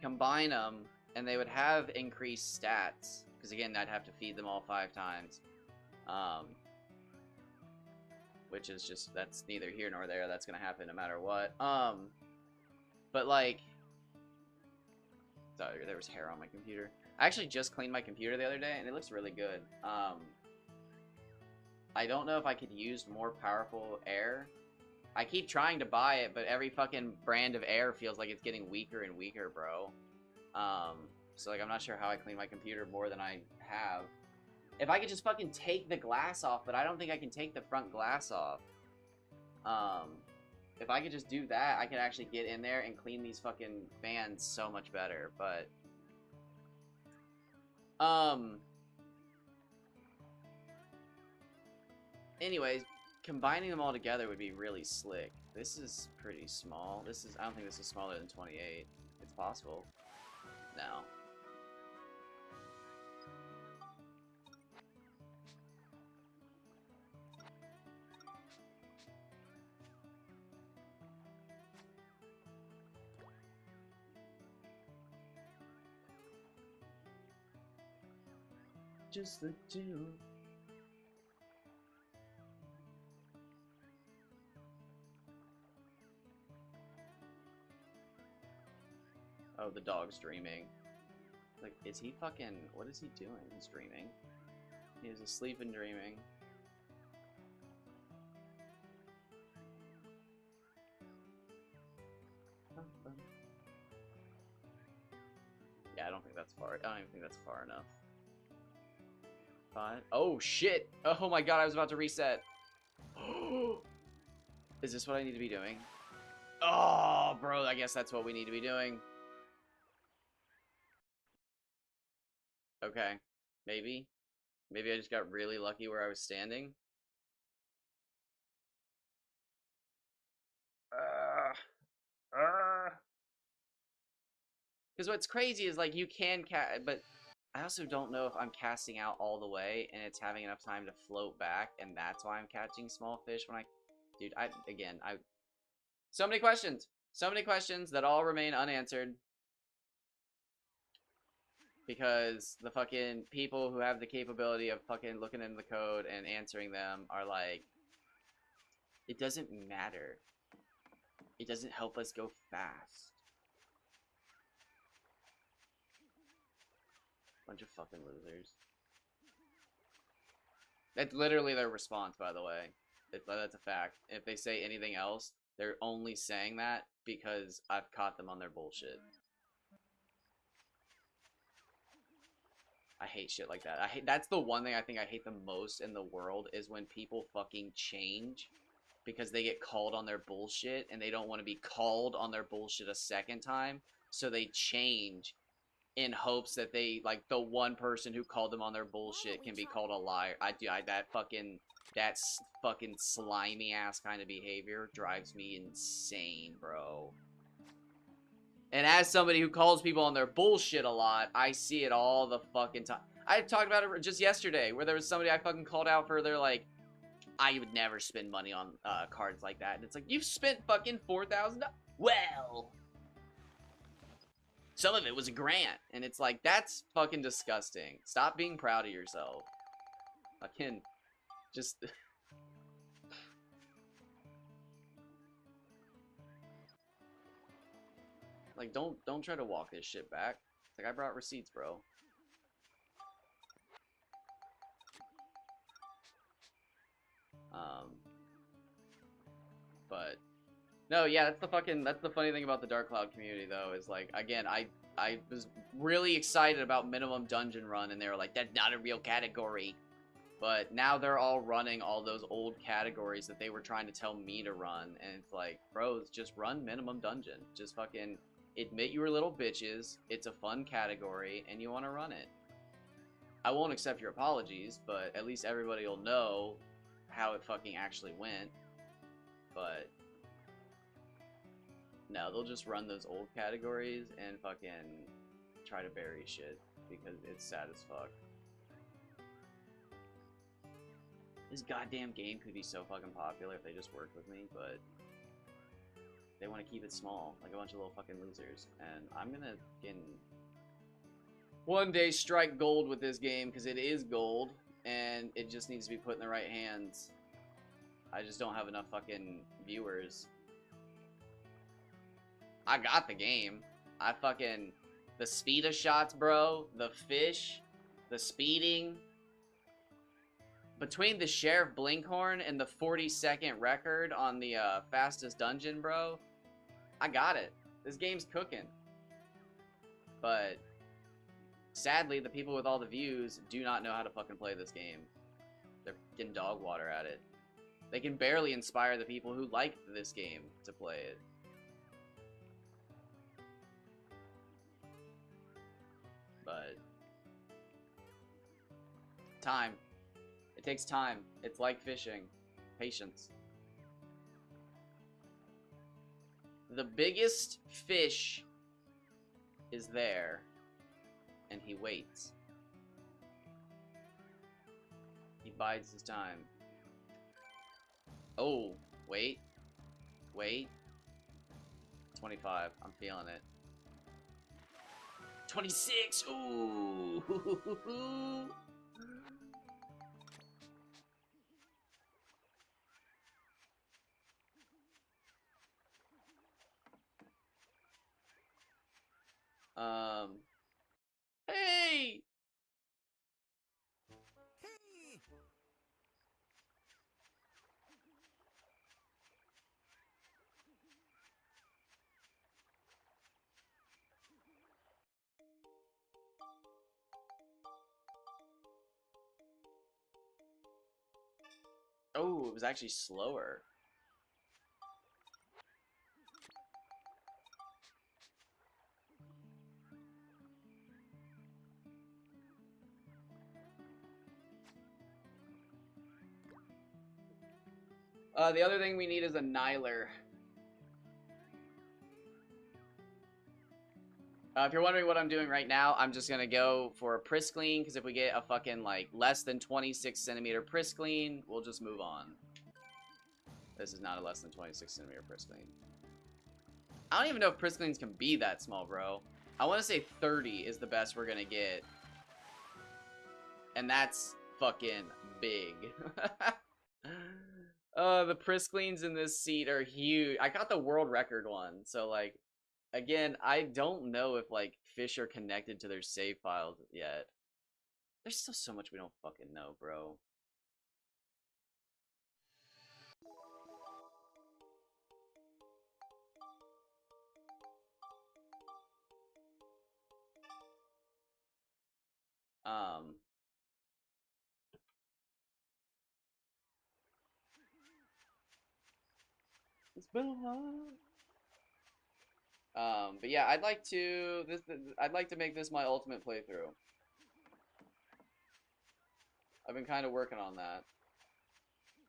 Combine them, and they would have increased stats. Because again, I'd have to feed them all 5 times. Which is just, that's neither here nor there. That's gonna happen no matter what. But like, sorry, there was hair on my computer. I actually just cleaned my computer the other day, and it looks really good. I don't know if I could use more powerful air. I keep trying to buy it, but every fucking brand of air feels like it's getting weaker and weaker, bro. So like I'm not sure how I clean my computer more than I have. If I could just fucking take the glass off, but I don't think I can take the front glass off. If I could just do that, I could actually get in there and clean these fucking fans so much better, but anyways, combining them all together would be really slick. This is pretty small. I don't think this is smaller than 28. It's possible. No. Just the two. Oh, the dog's dreaming. Like, is he fucking... What is he doing? He's dreaming. He is asleep and dreaming. Yeah, I don't think that's far. I don't even think that's far enough. 5. Oh, shit! Oh my god, I was about to reset. Is this what I need to be doing? Oh, bro, I guess that's what we need to be doing. Okay. Maybe. Maybe I just got really lucky where I was standing. Because what's crazy is, like, you can but I also don't know if I'm casting out all the way and it's having enough time to float back, and that's why I'm catching small fish when I... Dude, so many questions! So many questions that all remain unanswered. Because the fucking people who have the capability of fucking looking into the code and answering them are like, it doesn't matter. It doesn't help us go fast. Bunch of fucking losers. That's literally their response, by the way. That's a fact. If they say anything else, they're only saying that because I've caught them on their bullshit. I hate shit like that. That's the one thing I think I hate the most in the world is when people fucking change because they get called on their bullshit and they don't want to be called on their bullshit a second time, so they change in hopes that they, like, the one person who called them on their bullshit can be called a liar. That fucking slimy ass kind of behavior drives me insane, bro. And as somebody who calls people on their bullshit a lot, I see it all the fucking time. I talked about it just yesterday, where there was somebody I fucking called out for their, like, I would never spend money on cards like that. And it's like, you've spent fucking $4,000. Well, some of it was a grant. And it's like, that's fucking disgusting. Stop being proud of yourself. Fucking, just... Like, don't try to walk this shit back. It's like, I brought receipts, bro. But no, yeah, that's the funny thing about the Dark Cloud community, though, is like, again, I was really excited about Minimum Dungeon Run, and they were like, that's not a real category. But now they're all running all those old categories that they were trying to tell me to run, and it's like, bros, just run Minimum Dungeon. Just fucking admit you were little bitches, it's a fun category, and you want to run it. I won't accept your apologies, but at least everybody will know how it fucking actually went. But no, they'll just run those old categories and fucking try to bury shit because it's sad as fuck. This goddamn game could be so fucking popular if they just worked with me, but they want to keep it small, like a bunch of little fucking losers. And I'm gonna fucking one day strike gold with this game because it is gold and it just needs to be put in the right hands. I just don't have enough fucking viewers. I got the game. The speed of shots, bro, the fish, the speeding. Between the Sheriff Blinkhorn and the 40-second record on the fastest dungeon, bro, I got it. This game's cooking. But sadly, the people with all the views do not know how to fucking play this game. They're getting dog water at it. They can barely inspire the people who like this game to play it. But time. It takes time. It's like fishing. Patience. The biggest fish is there, and he waits. He bides his time. Oh, wait. Wait. 25. I'm feeling it. 26! Ooh! Hey! Hey! Oh, it was actually slower. The other thing we need is a Nyler. If you're wondering what I'm doing right now, I'm just gonna go for a Priscline, because if we get a fucking, like, less than 26 centimeter Priscline, we'll just move on. This is not a less than 26 centimeter Priscline. I don't even know if Prisclines can be that small, bro. I want to say 30 is the best we're gonna get. And that's fucking big. The Prisclines in this seat are huge. I got the world record one, so, like, again, I don't know if, like, fish are connected to their save files yet. There's still so much we don't fucking know, bro. It's been a while. But yeah, I'd like to make this my ultimate playthrough. I've been kind of working on that.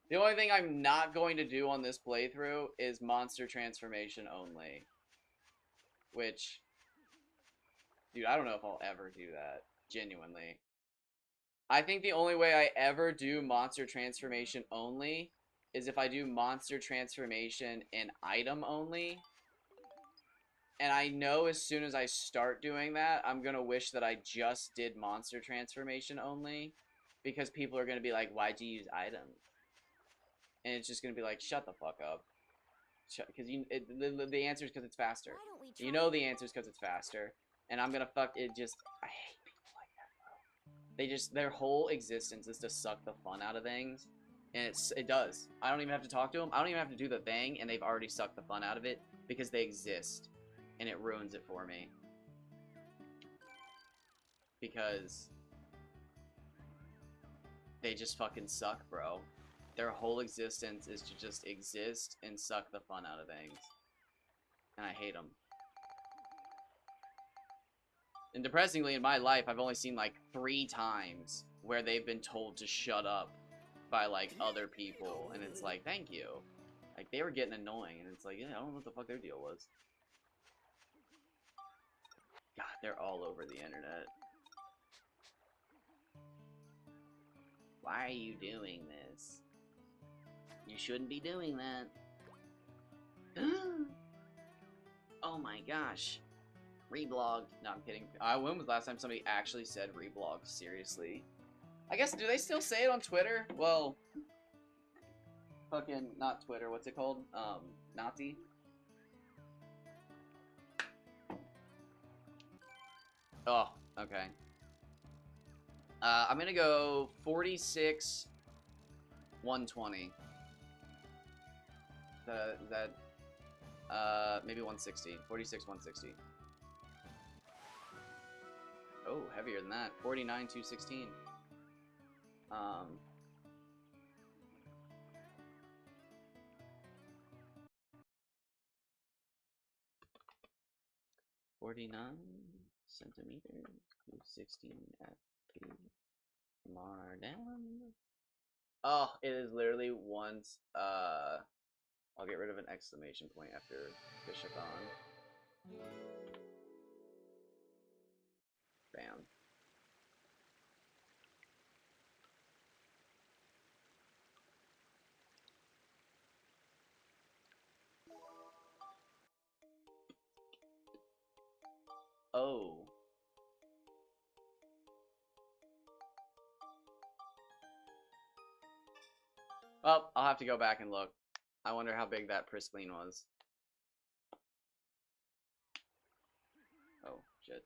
The only thing I'm not going to do on this playthrough is monster transformation only. Which, dude, I don't know if I'll ever do that. Genuinely. I think the only way I ever do monster transformation only is if I do monster transformation in item only. And I know as soon as I start doing that, I'm going to wish that I just did monster transformation only. Because people are going to be like, why'd you use item? And it's just going to be like, shut the fuck up. Because the answer is because it's faster. You know the answer is because it's faster. And I'm going to fuck it just... I hate people like that, bro. They just... Their whole existence is to suck the fun out of things. And it does. I don't even have to talk to them. I don't even have to do the thing. And they've already sucked the fun out of it. Because they exist. And it ruins it for me. Because... they just fucking suck, bro. Their whole existence is to just exist and suck the fun out of things. And I hate them. And depressingly, in my life, I've only seen like 3 times where they've been told to shut up by like other people. And it's like, thank you. Like, they were getting annoying. And it's like, yeah, I don't know what the fuck their deal was. God, they're all over the internet. Why are you doing this? You shouldn't be doing that. Oh my gosh. Reblogged. No, I'm kidding. When was the last time somebody actually said reblogged? Seriously. I guess, do they still say it on Twitter? Well, fucking, not Twitter. What's it called? Nazi? Oh, okay. I'm gonna go 46, 120. Maybe 160. 46, 160. Oh, heavier than that. 49, 216. 49 centimeters, 216 FP. Mardan. Oh, it is literally once, I'll get rid of an exclamation point after Bishopon. Bam. Oh. Well, I'll have to go back and look. I wonder how big that Priscline was. Oh, shit.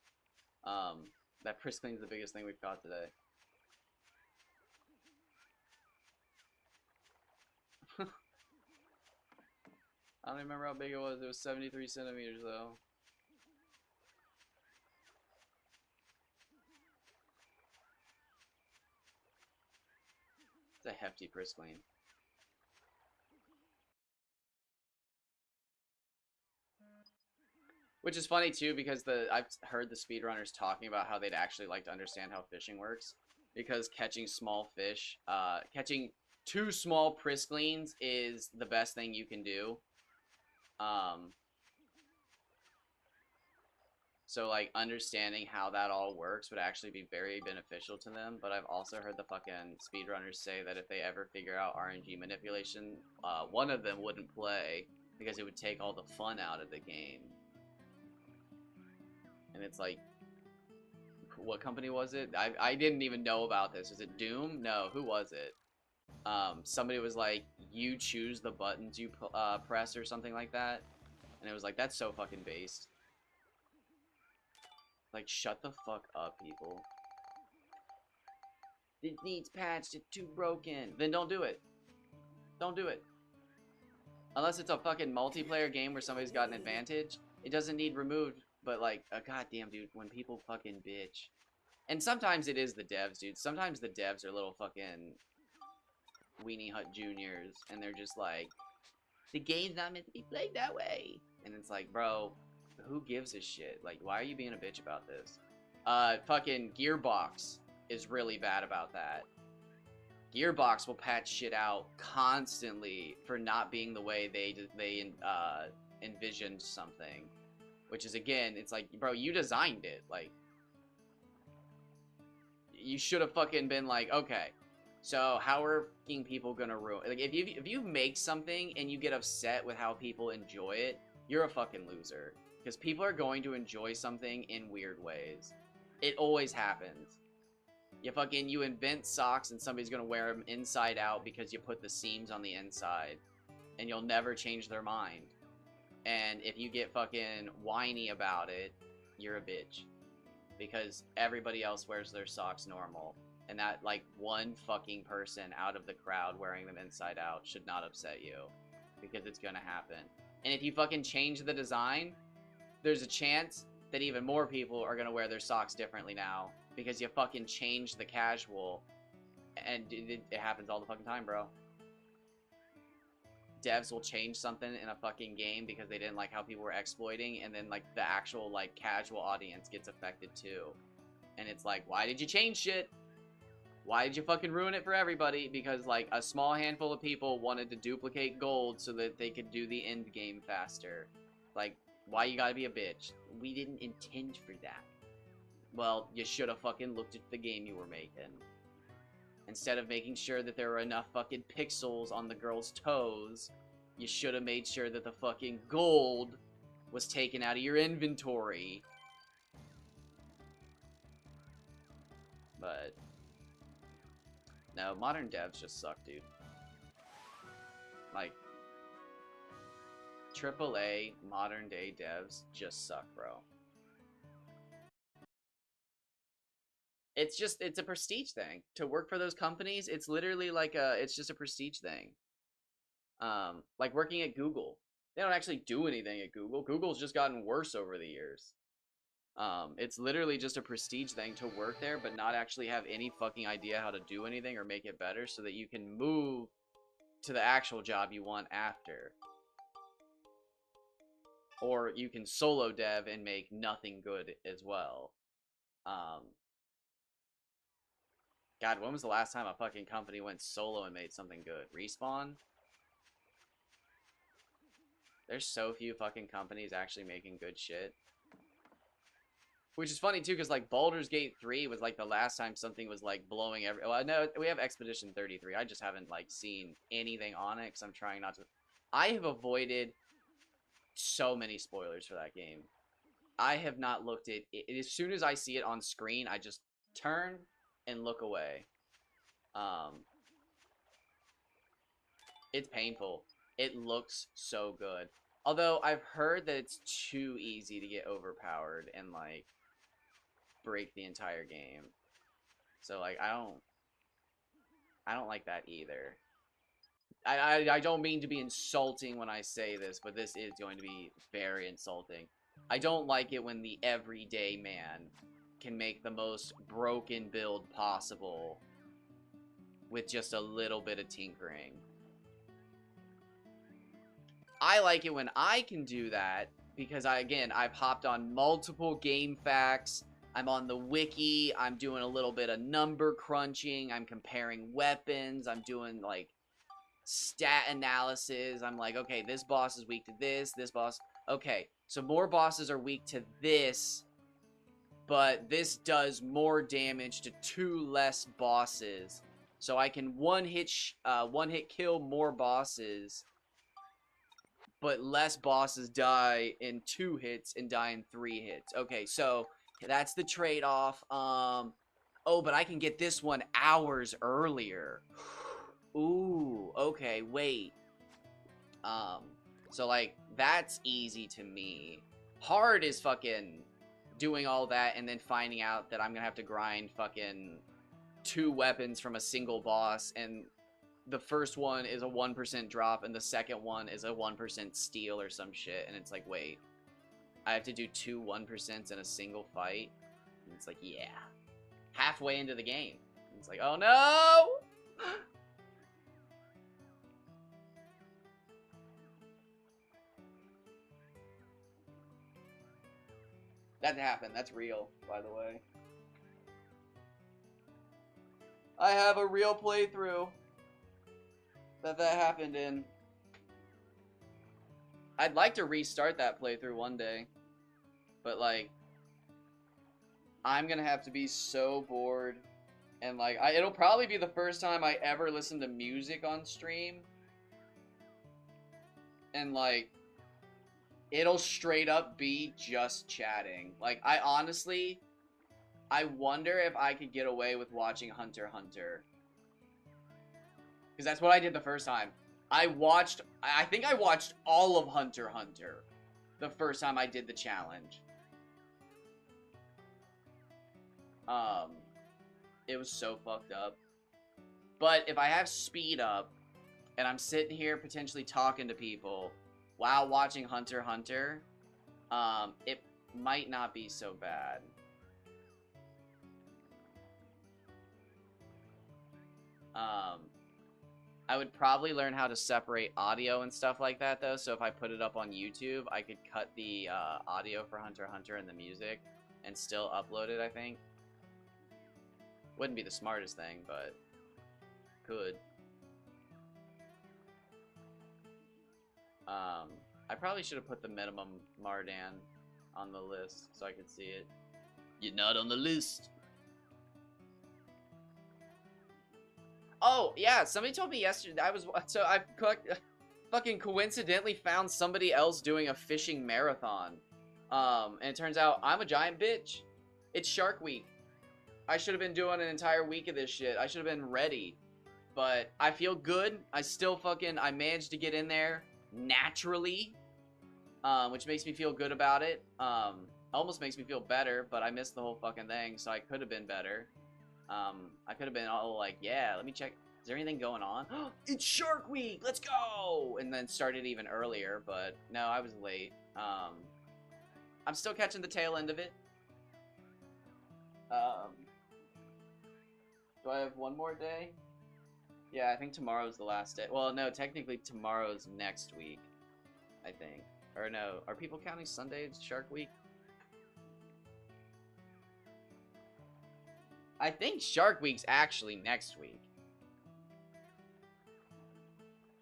That Priscline's the biggest thing we've caught today. I don't even remember how big it was. It was 73 centimeters, though. It's a hefty Priscline. Which is funny too, because I've heard the speedrunners talking about how they'd actually like to understand how fishing works. Because catching small fish, catching 2 small Prisclines is the best thing you can do. So, like, understanding how that all works would actually be very beneficial to them. But I've also heard the fucking speedrunners say that if they ever figure out RNG manipulation, one of them wouldn't play because it would take all the fun out of the game. And it's like, what company was it? I didn't even know about this. Was it Doom? No, who was it? Somebody was like, you choose the buttons you press or something like that. And it was like, that's so fucking based. Like, shut the fuck up, people. It needs patched, it's too broken. Then don't do it. Don't do it. Unless it's a fucking multiplayer game where somebody's got an advantage, it doesn't need removed. But like, goddamn, dude, when people fucking bitch. And sometimes it is the devs, dude. Sometimes the devs are little fucking Weenie Hut Juniors, and they're just like, the game's not meant to be played that way. And it's like, bro, who gives a shit? Like, why are you being a bitch about this? Fucking Gearbox is really bad about that. Gearbox will patch shit out constantly for not being the way they envisioned something. Which is, again, it's like, bro, you designed it. Like, you should have fucking been like, okay, so how are fucking people gonna ruin? Like, if you make something and you get upset with how people enjoy it, you're a fucking loser. Because people are going to enjoy something in weird ways. It always happens. You invent socks and somebody's gonna wear them inside out because you put the seams on the inside. And you'll never change their mind. And if you get fucking whiny about it, you're a bitch. Because everybody else wears their socks normal. And that, like, one fucking person out of the crowd wearing them inside out should not upset you. Because it's gonna happen. And if you fucking change the design, there's a chance that even more people are gonna wear their socks differently now. Because you fucking changed the casual. And it happens all the fucking time, bro. Devs will change something in a fucking game because they didn't like how people were exploiting, and then like the actual like casual audience gets affected too. And it's like, why did you change shit? Why did you fucking ruin it for everybody? Because like a small handful of people wanted to duplicate gold so that they could do the end game faster. Like, why you gotta be a bitch? We didn't intend for that. Well, you should have fucking looked at the game you were making. Instead of making sure that there were enough fucking pixels on the girl's toes, you should have made sure that the fucking gold was taken out of your inventory. But no, modern devs just suck, dude. Like, AAA modern day devs just suck, bro. It's a prestige thing. To work for those companies, it's literally like it's just a prestige thing. Like working at Google. They don't actually do anything at Google. Google's just gotten worse over the years. It's literally just a prestige thing to work there, but not actually have any fucking idea how to do anything or make it better so that you can move to the actual job you want after. Or you can solo dev and make nothing good as well. God, when was the last time a fucking company went solo and made something good? Respawn? There's so few fucking companies actually making good shit. Which is funny too, because like Baldur's Gate 3 was like the last time something was like blowing every. Well, no, we have Expedition 33. I just haven't like seen anything on it because I'm trying not to. I have avoided so many spoilers for that game. I have not looked at it. As soon as I see it on screen, I just turn and look away. It's painful. It looks so good. Although I've heard that it's too easy to get overpowered and like break the entire game. So like I don't like that either. I don't mean to be insulting when I say this, but this is going to be very insulting. I don't like it when the everyday man can make the most broken build possible with just a little bit of tinkering. I like it when I can do that because I've hopped on multiple game facts. I'm on the wiki. I'm doing a little bit of number crunching. I'm comparing weapons. I'm doing like stat analysis. I'm like, okay, this boss is weak to this boss. Okay, so more bosses are weak to this but this does more damage to 2 less bosses. So I can one hit kill more bosses, but less bosses die in 2 hits and die in 3 hits. Okay, so that's the trade-off. Oh, but I can get this one hours earlier. Ooh, okay, wait. So like that's easy to me. Hard is fucking doing all that and then finding out that I'm gonna have to grind fucking 2 weapons from a single boss, and the first one is a 1% drop and the second one is a 1% steal or some shit, and it's like, wait, I have to do 2 1% in a single fight? And it's like, yeah. Halfway into the game. And it's like, oh no! That happened. That's real, by the way. I have a real playthrough that happened in. I'd like to restart that playthrough one day, but like, I'm gonna have to be so bored, and like, it'll probably be the first time I ever listen to music on stream, and like, it'll straight up be just chatting. Like, I wonder if I could get away with watching Hunter x Hunter. Because that's what I did the first time. I think I watched all of Hunter x Hunter the first time I did the challenge. It was so fucked up. But if I have speed up, and I'm sitting here potentially talking to people while watching Hunter x Hunter, it might not be so bad. I would probably learn how to separate audio and stuff like that, though, so if I put it up on YouTube, I could cut the audio for Hunter x Hunter and the music and still upload it, I think. Wouldn't be the smartest thing, but could. I probably should have put the minimum Mardan on the list so I could see it. You're not on the list. Oh, yeah, somebody told me yesterday, I fucking coincidentally found somebody else doing a fishing marathon. And it turns out I'm a giant bitch. It's Shark Week. I should have been doing an entire week of this shit. I should have been ready. But I feel good. I managed to get in there naturally. Which makes me feel good about it. Almost makes me feel better, but I missed the whole fucking thing, so I could have been better. I could have been all like, yeah, let me check. Is there anything going on? It's Shark Week! Let's go! And then started even earlier, but no, I was late. I'm still catching the tail end of it. Do I have one more day? Yeah, I think tomorrow's the last day. Well, no, technically tomorrow's next week, I think. Or no, are people counting Sunday as Shark Week? I think Shark Week's actually next week.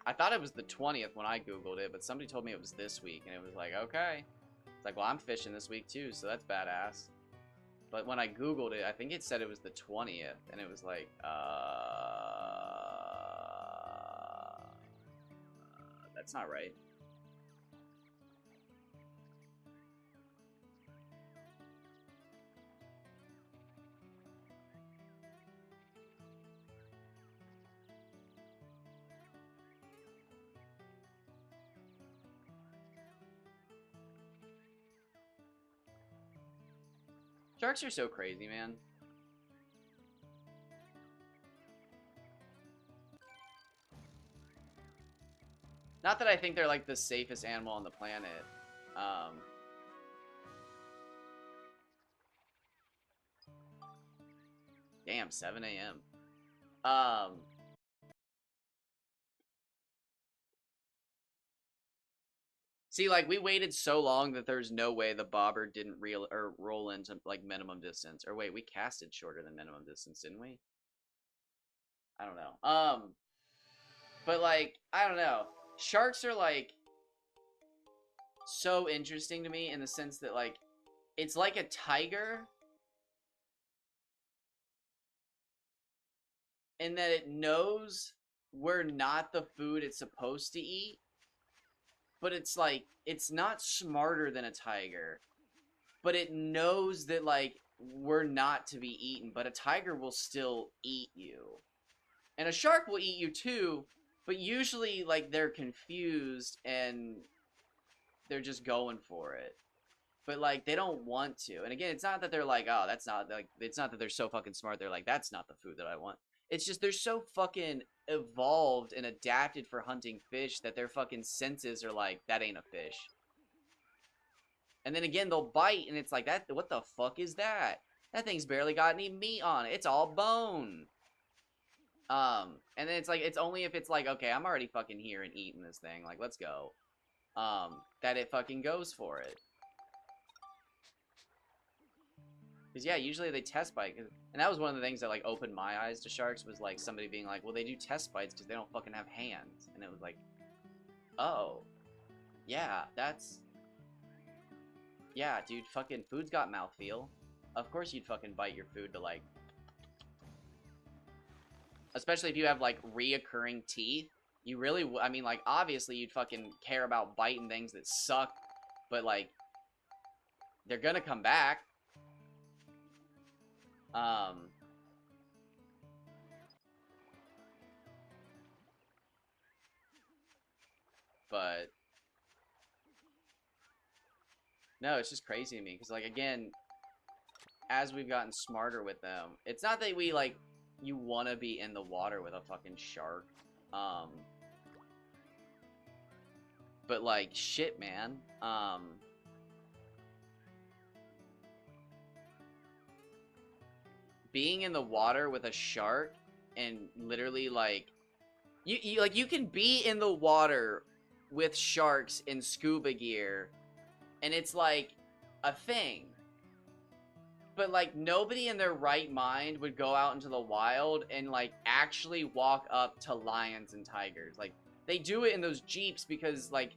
I thought it was the 20th when I googled it, but somebody told me it was this week, and it was like, okay. It's like, well, I'm fishing this week too, so that's badass. But when I googled it, I think it said it was the 20th, and it was like, that's not right. Sharks are so crazy, man. Not that I think they're like the safest animal on the planet. Damn, 7 a.m. See, like, we waited so long that there's no way the bobber didn't roll into, like, minimum distance. Or wait, we casted shorter than minimum distance, didn't we? I don't know. But, like, I don't know. Sharks are, like, so interesting to me in the sense that, like, it's like a tiger, in that it knows we're not the food it's supposed to eat, but it's like, it's not smarter than a tiger, but it knows that, like, we're not to be eaten, but a tiger will still eat you. And a shark will eat you too, but usually, like, they're confused and they're just going for it. But, like, they don't want to. And again, it's not that they're like, oh, that's not, like, it's not that they're so fucking smart. They're like, that's not the food that I want. It's just they're so fucking evolved and adapted for hunting fish that their fucking senses are like, that ain't a fish. And then again, they'll bite, and it's like, that. What the fuck is that? That thing's barely got any meat on it. It's all bone. And then it's like, it's only if it's like, okay, I'm already fucking here and eating this thing. Like, let's go. That it fucking goes for it. Because, yeah, usually they test bite. And that was one of the things that, like, opened my eyes to sharks, was, like, somebody being like, well, they do test bites because they don't fucking have hands. And it was like, oh. Yeah, that's... Yeah, dude, fucking food's got mouthfeel. Of course you'd fucking bite your food to, like... Especially if you have, like, reoccurring teeth. You really... I mean, like, obviously you'd fucking care about biting things that suck. But, like... They're gonna come back. But... No, it's just crazy to me, because, like, again, as we've gotten smarter with them, it's not that we, like, you want to be in the water with a fucking shark, but, like, shit, man, being in the water with a shark, and literally, like, you can be in the water with sharks in scuba gear, and it's, like, a thing. But, like, nobody in their right mind would go out into the wild and, like, actually walk up to lions and tigers. Like, they do it in those Jeeps because, like...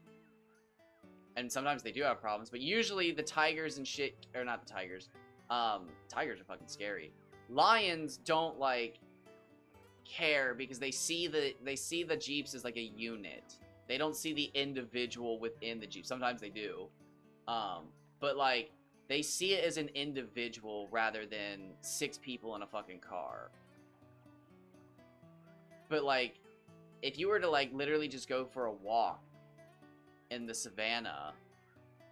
And sometimes they do have problems, but usually the tigers and shit... Or not the tigers. Tigers are fucking scary. Lions don't, like, care because they see the Jeeps as, like, a unit. They don't see the individual within the Jeep. Sometimes they do. But, like, they see it as an individual rather than 6 people in a fucking car. But, like, if you were to, like, literally just go for a walk in the savannah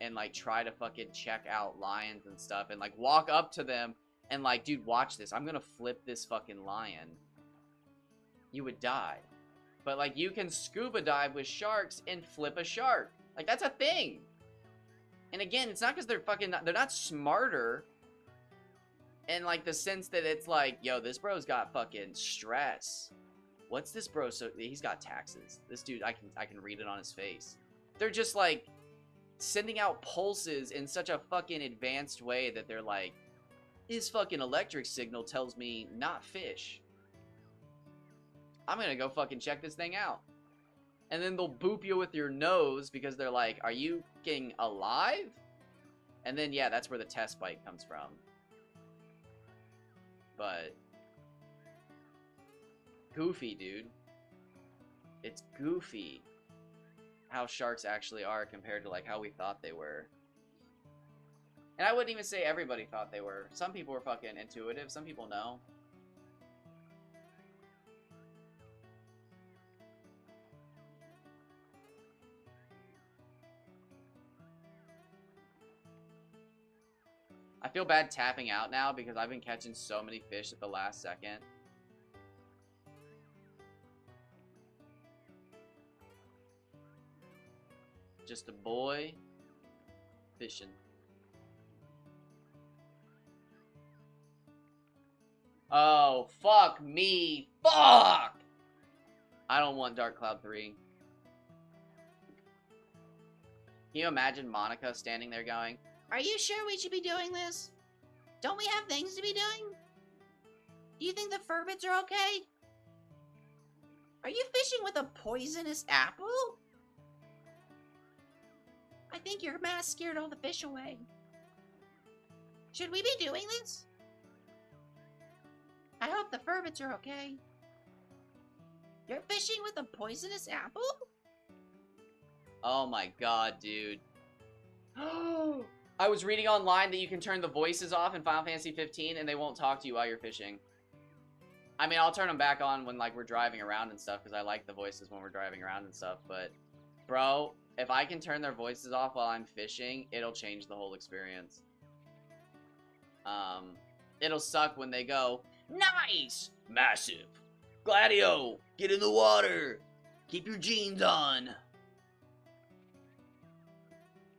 and, like, try to fucking check out lions and stuff and, like, walk up to them and, like, dude, watch this. I'm gonna flip this fucking lion. You would die. But, like, you can scuba dive with sharks and flip a shark. Like, that's a thing. And again, it's not because they're not smarter in, like, the sense that it's like, yo, this bro's got fucking stress. What's this bro? So he's got taxes. This dude, I can read it on his face. They're just, like, sending out pulses in such a fucking advanced way that they're like, his fucking electric signal tells me not fish. I'm gonna go fucking check this thing out. And then they'll boop you with your nose because they're like, are you fucking alive? And then, yeah, that's where the test bite comes from. But... goofy, dude. It's goofy how sharks actually are compared to, like, how we thought they were. And I wouldn't even say everybody thought they were. Some people were fucking intuitive. Some people know. I feel bad tapping out now because I've been catching so many fish at the last second. Just a boy fishing. Oh, fuck me. Fuck! I don't want Dark Cloud 3. Can you imagine Monica standing there going, Are you sure we should be doing this? Don't we have things to be doing? Do you think the Furbits are okay? Are you fishing with a poisonous apple? I think your mask scared all the fish away. Should we be doing this? I hope the Furbits are okay. You're fishing with a poisonous apple? Oh my god, dude. I was reading online that you can turn the voices off in Final Fantasy 15 and they won't talk to you while you're fishing. I mean, I'll turn them back on when, like, we're driving around and stuff, because I like the voices when we're driving around and stuff, but, bro, if I can turn their voices off while I'm fishing, it'll change the whole experience. It'll suck when they go, nice! Massive! Gladio! Get in the water! Keep your jeans on!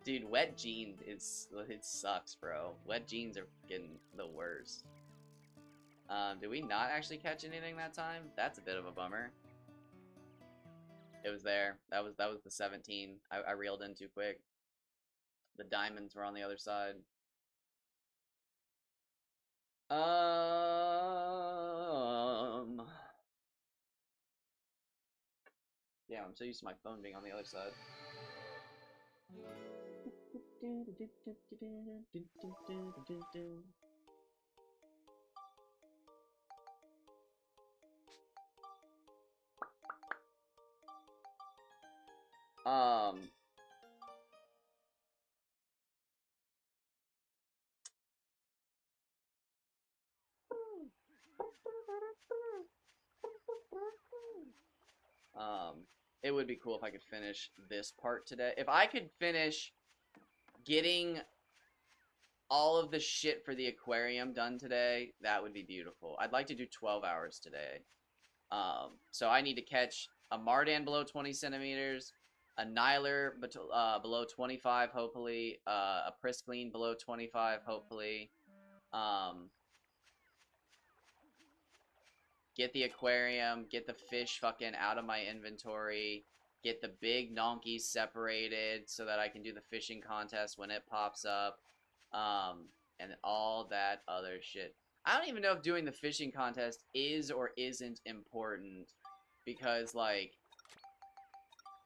Dude, wet jeans it sucks, bro. Wet jeans are getting the worst. Did we not actually catch anything that time? That's a bit of a bummer. It was there. That was the 17. I reeled in too quick. The diamonds were on the other side. Yeah, I'm so used to my phone being on the other side. It would be cool if I could finish this part today. If I could finish getting all of the shit for the aquarium done today, that would be beautiful. I'd like to do 12 hours today. So I need to catch a Mardan below 20 centimeters, a Nyler below 25, hopefully, a Priscline below 25, hopefully. Get the aquarium, get the fish fucking out of my inventory, get the big nonkies separated so that I can do the fishing contest when it pops up, and all that other shit. I don't even know if doing the fishing contest is or isn't important, because, like,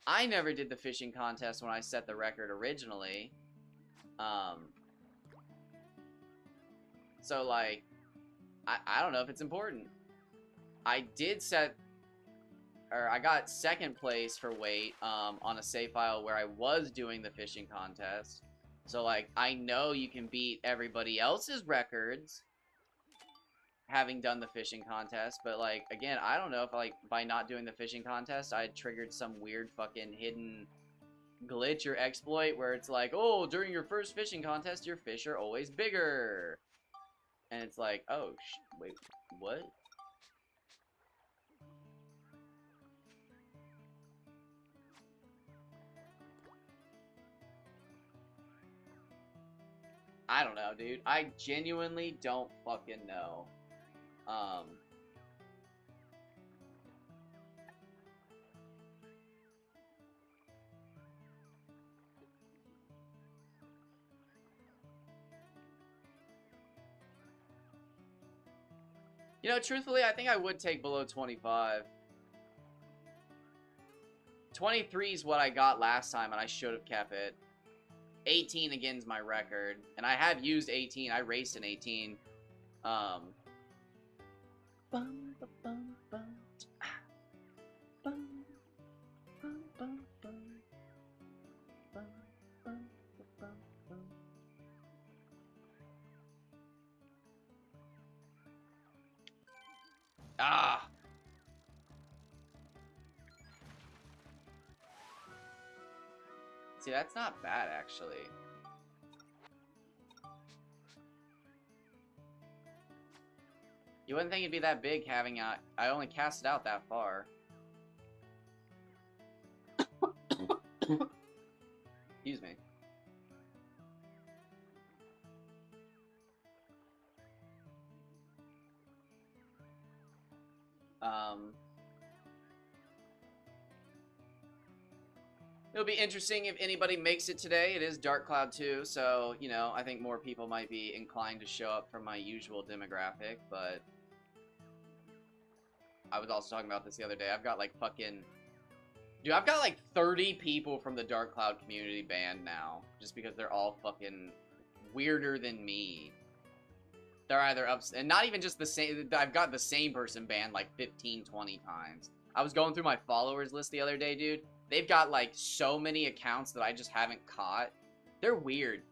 I never did the fishing contest when I set the record originally, so, like, I don't know if it's important. I did I got second place for weight, on a save file where I was doing the fishing contest. So, like, I know you can beat everybody else's records having done the fishing contest, but, like, again, I don't know if, like, by not doing the fishing contest, I triggered some weird fucking hidden glitch or exploit where it's like, oh, during your first fishing contest, your fish are always bigger. And it's like, oh, wait, what? I don't know, dude. I genuinely don't fucking know. You know, truthfully, I think I would take below 25. 23 is what I got last time, and I should have kept it. 18 again is my record, and I have used 18. I raced in 18. Ah. See, that's not bad, actually. You wouldn't think it'd be that big having I only cast it out that far. Excuse me. It'll be interesting if anybody makes it today. It is Dark Cloud 2, so, you know, I think more people might be inclined to show up from my usual demographic, but I was also talking about this the other day. I've got, like, fucking... Dude, I've got, like, 30 people from the Dark Cloud community banned now, just because they're all fucking weirder than me. They're either and not even just the same... I've got the same person banned, like, 15, 20 times. I was going through my followers list the other day, dude. They've got, like, so many accounts that I just haven't caught. They're weird.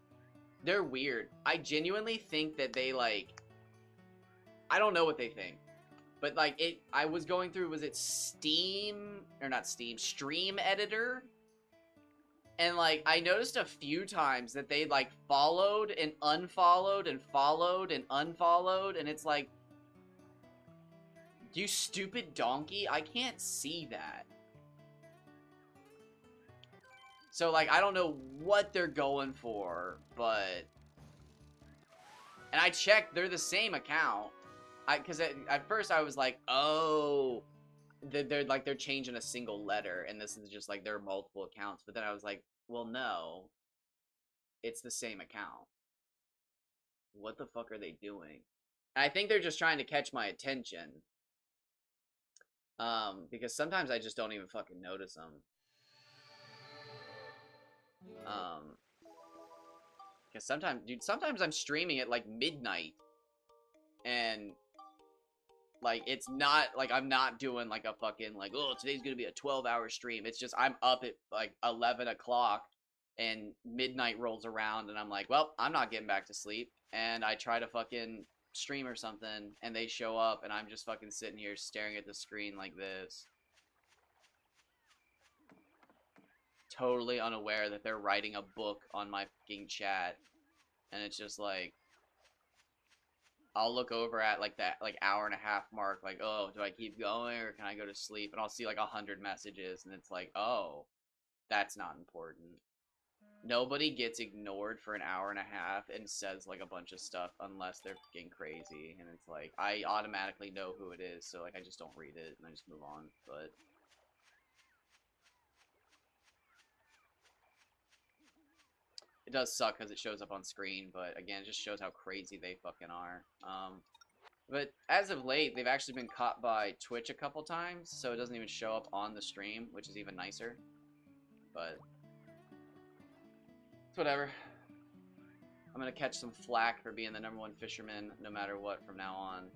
They're weird. I genuinely think that they, like... I don't know what they think. But, like, I was going through, was it Steam? Or not Steam, Stream Editor? And, like, I noticed a few times that they, like, followed and unfollowed and followed and unfollowed. And it's like... You stupid donkey, I can't see that. So, like, I don't know what they're going for, but... And I checked, they're the same account. Because at first I was like, oh... They're changing a single letter, and this is just, like, there are multiple accounts. But then I was like, well, no. It's the same account. What the fuck are they doing? And I think they're just trying to catch my attention. Because sometimes I just don't even fucking notice them. Because sometimes, dude, sometimes I'm streaming at, like, midnight. And, like, it's not, like, I'm not doing, like, a fucking, like, oh, today's gonna be a 12-hour stream. It's just, I'm up at, like, 11 o'clock, and midnight rolls around, and I'm like, well, I'm not getting back to sleep. And I try to fucking stream or something, and they show up, and I'm just fucking sitting here staring at the screen like this. Totally unaware that they're writing a book on my fucking chat. And it's just like, I'll look over at, like, that, like, hour and a half mark, like, oh, do I keep going or can I go to sleep? And I'll see, like, 100 messages, and it's like, oh, that's not important. Nobody gets ignored for an hour and a half and says, like, a bunch of stuff unless they're fucking crazy. And it's like, I automatically know who it is, so, like, I just don't read it and I just move on. But it does suck because it shows up on screen, but again, it just shows how crazy they fucking are. But as of late, they've actually been caught by Twitch a couple times, so it doesn't even show up on the stream, which is even nicer. But it's whatever. I'm gonna catch some flack for being the #1 fisherman no matter what from now on.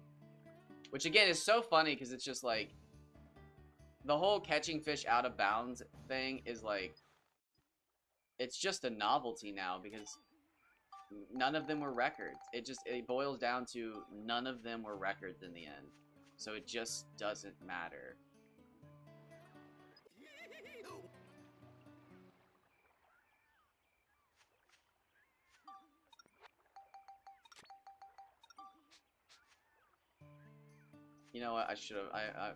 Which again is so funny because it's just like, the whole catching fish out of bounds thing is like, it's just a novelty now because none of them were records. It boils down to none of them were records in the end. So it just doesn't matter. You know what? I should have.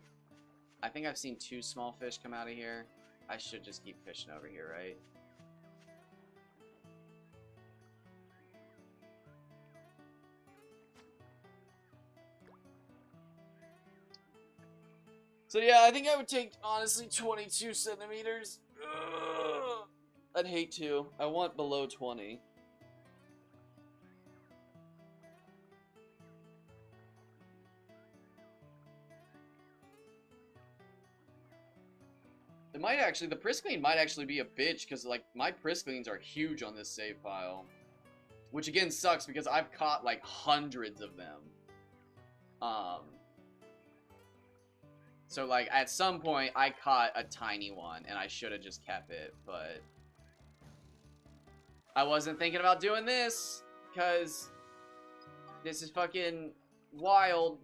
I think I've seen 2 small fish come out of here. I should just keep fishing over here, right? So yeah, I think I would take, honestly, 22 centimeters. Ugh. I'd hate to. I want below 20. It might actually, the Priscline might actually be a bitch, because, like, my Prisclines are huge on this save file. Which, again, sucks, because I've caught, like, hundreds of them. So, like, at some point, I caught a tiny one, and I should have just kept it, but I wasn't thinking about doing this, because this is fucking wild.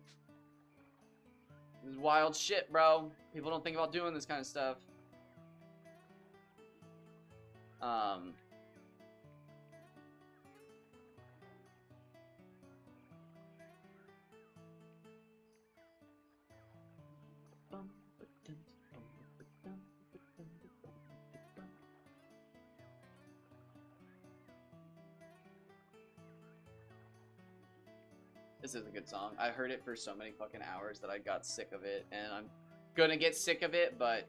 This is wild shit, bro. People don't think about doing this kind of stuff. This is a good song. I heard it for so many fucking hours that I got sick of it, and I'm gonna get sick of it, but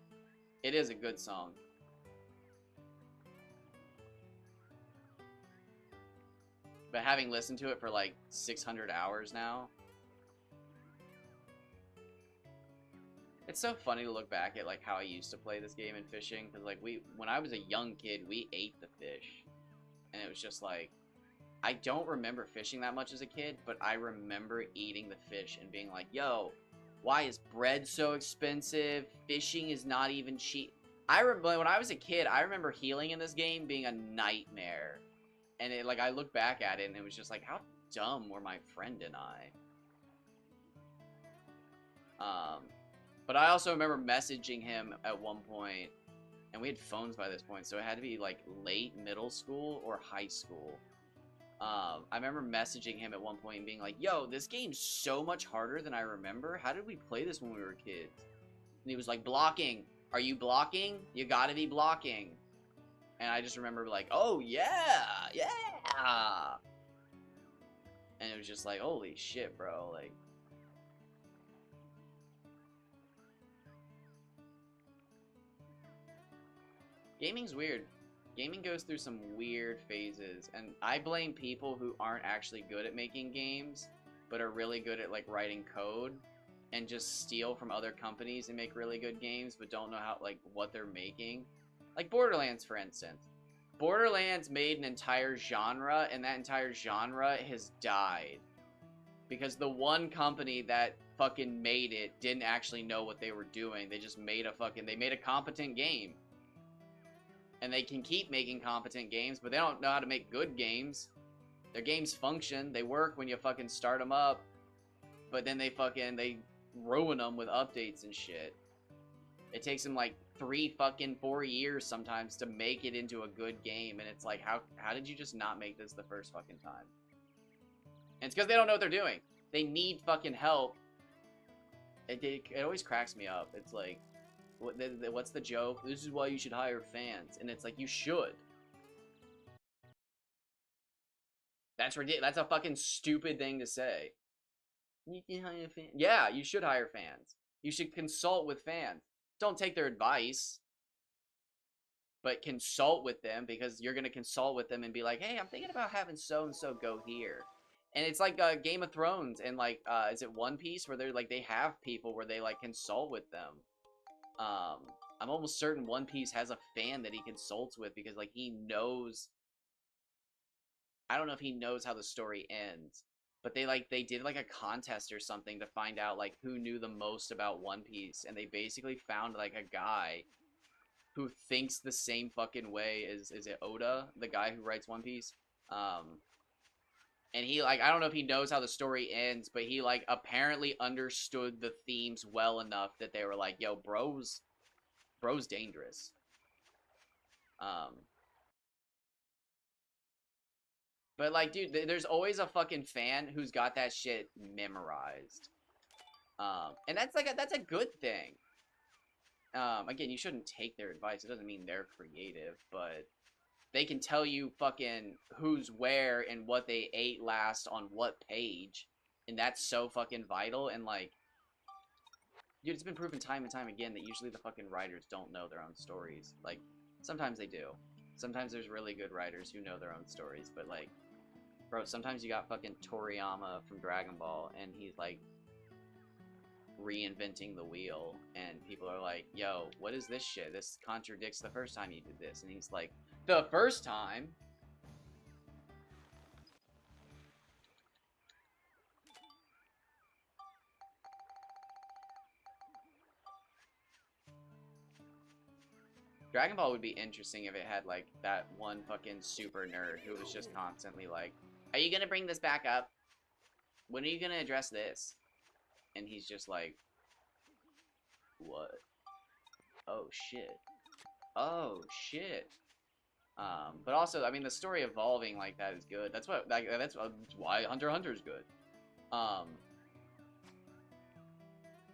it is a good song. But having listened to it for like 600 hours now, it's so funny to look back at like how I used to play this game in fishing, because like when I was a young kid, we ate the fish, and it was just like, I don't remember fishing that much as a kid, but I remember eating the fish and being like, yo, Why is bread so expensive? Fishing is not even cheap. I remember when I was a kid, I remember healing in this game being a nightmare. And it, like, I look back at it and it was just like, how dumb were my friend and I? But I also remember messaging him at one point, and we had phones by this point, so it had to be like late middle school or high school. I remember messaging him at one point and being like, yo, this game's so much harder than I remember. How did we play this when we were kids? And he was like, blocking. Are you blocking? You gotta be blocking. And I just remember like, oh yeah, yeah. And it was just like, holy shit, bro. Like, gaming's weird. Gaming goes through some weird phases, and I blame people who aren't actually good at making games, but are really good at like writing code, and just steal from other companies and make really good games, but don't know how like what they're making. Like Borderlands, for instance. Borderlands made an entire genre, and that entire genre has died because the one company that fucking made it didn't actually know what they were doing. They just made a competent game. And they can keep making competent games, but they don't know how to make good games. Their games function, they work when you fucking start them up, but then they ruin them with updates and shit. It takes them like 4 years sometimes to make it into a good game, and it's like, how did you just not make this the first fucking time? And it's because they don't know what they're doing. They need fucking help. It always cracks me up. It's like, what's the joke? This is why you should hire fans. And it's like, you should. That's ridiculous. That's a fucking stupid thing to say. You can hire fans. Yeah, you should hire fans. You should consult with fans. Don't take their advice, but consult with them, because you're going to consult with them and be like, hey, I'm thinking about having so-and-so go here. And it's like Game of Thrones and like, is it One Piece, where they're like, they have people where they like consult with them. I'm almost certain One Piece has a fan that he consults with, because like he knows, I don't know if he knows how the story ends, but they did like a contest or something to find out like who knew the most about One Piece, and they basically found like a guy who thinks the same fucking way as, is it Oda, the guy who writes One Piece? And he like, I don't know if he knows how the story ends, but he like apparently understood the themes well enough that they were like, yo, bro's dangerous. But like, dude, there's always a fucking fan who's got that shit memorized. And that's a good thing. Again, you shouldn't take their advice. It doesn't mean they're creative, but they can tell you fucking who's where and what they ate last on what page, and that's so fucking vital. And like, dude, it's been proven time and time again that usually the fucking writers don't know their own stories. Like, sometimes they do. Sometimes there's really good writers who know their own stories, but like, bro, sometimes you got fucking Toriyama from Dragon Ball, and he's like reinventing the wheel, and people are like, yo, what is this shit? This contradicts the first time you did this. And he's like, the first time? Dragon Ball would be interesting if it had like that one fucking super nerd who was just constantly like, are you gonna bring this back up? When are you gonna address this? And he's just like, what? Oh shit. Oh shit. But also, I mean, the story evolving like that is good. That's why Hunter x Hunter is good.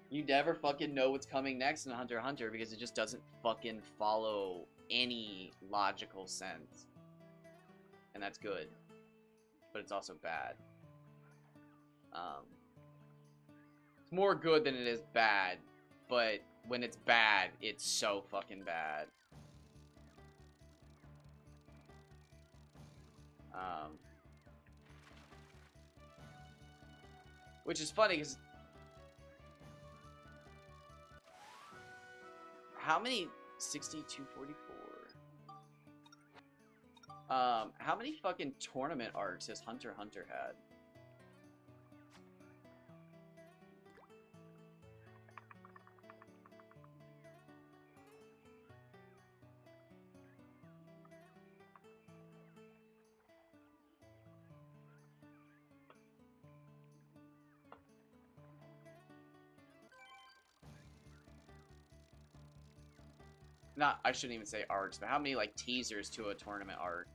You never fucking know what's coming next in Hunter x Hunter because it just doesn't fucking follow any logical sense. And that's good. But it's also bad. It's more good than it is bad, but when it's bad, it's so fucking bad. Which is funny because how many 6244? How many fucking tournament arcs has Hunter x Hunter had? not, I shouldn't even say arcs, but how many, like, teasers to a tournament arc?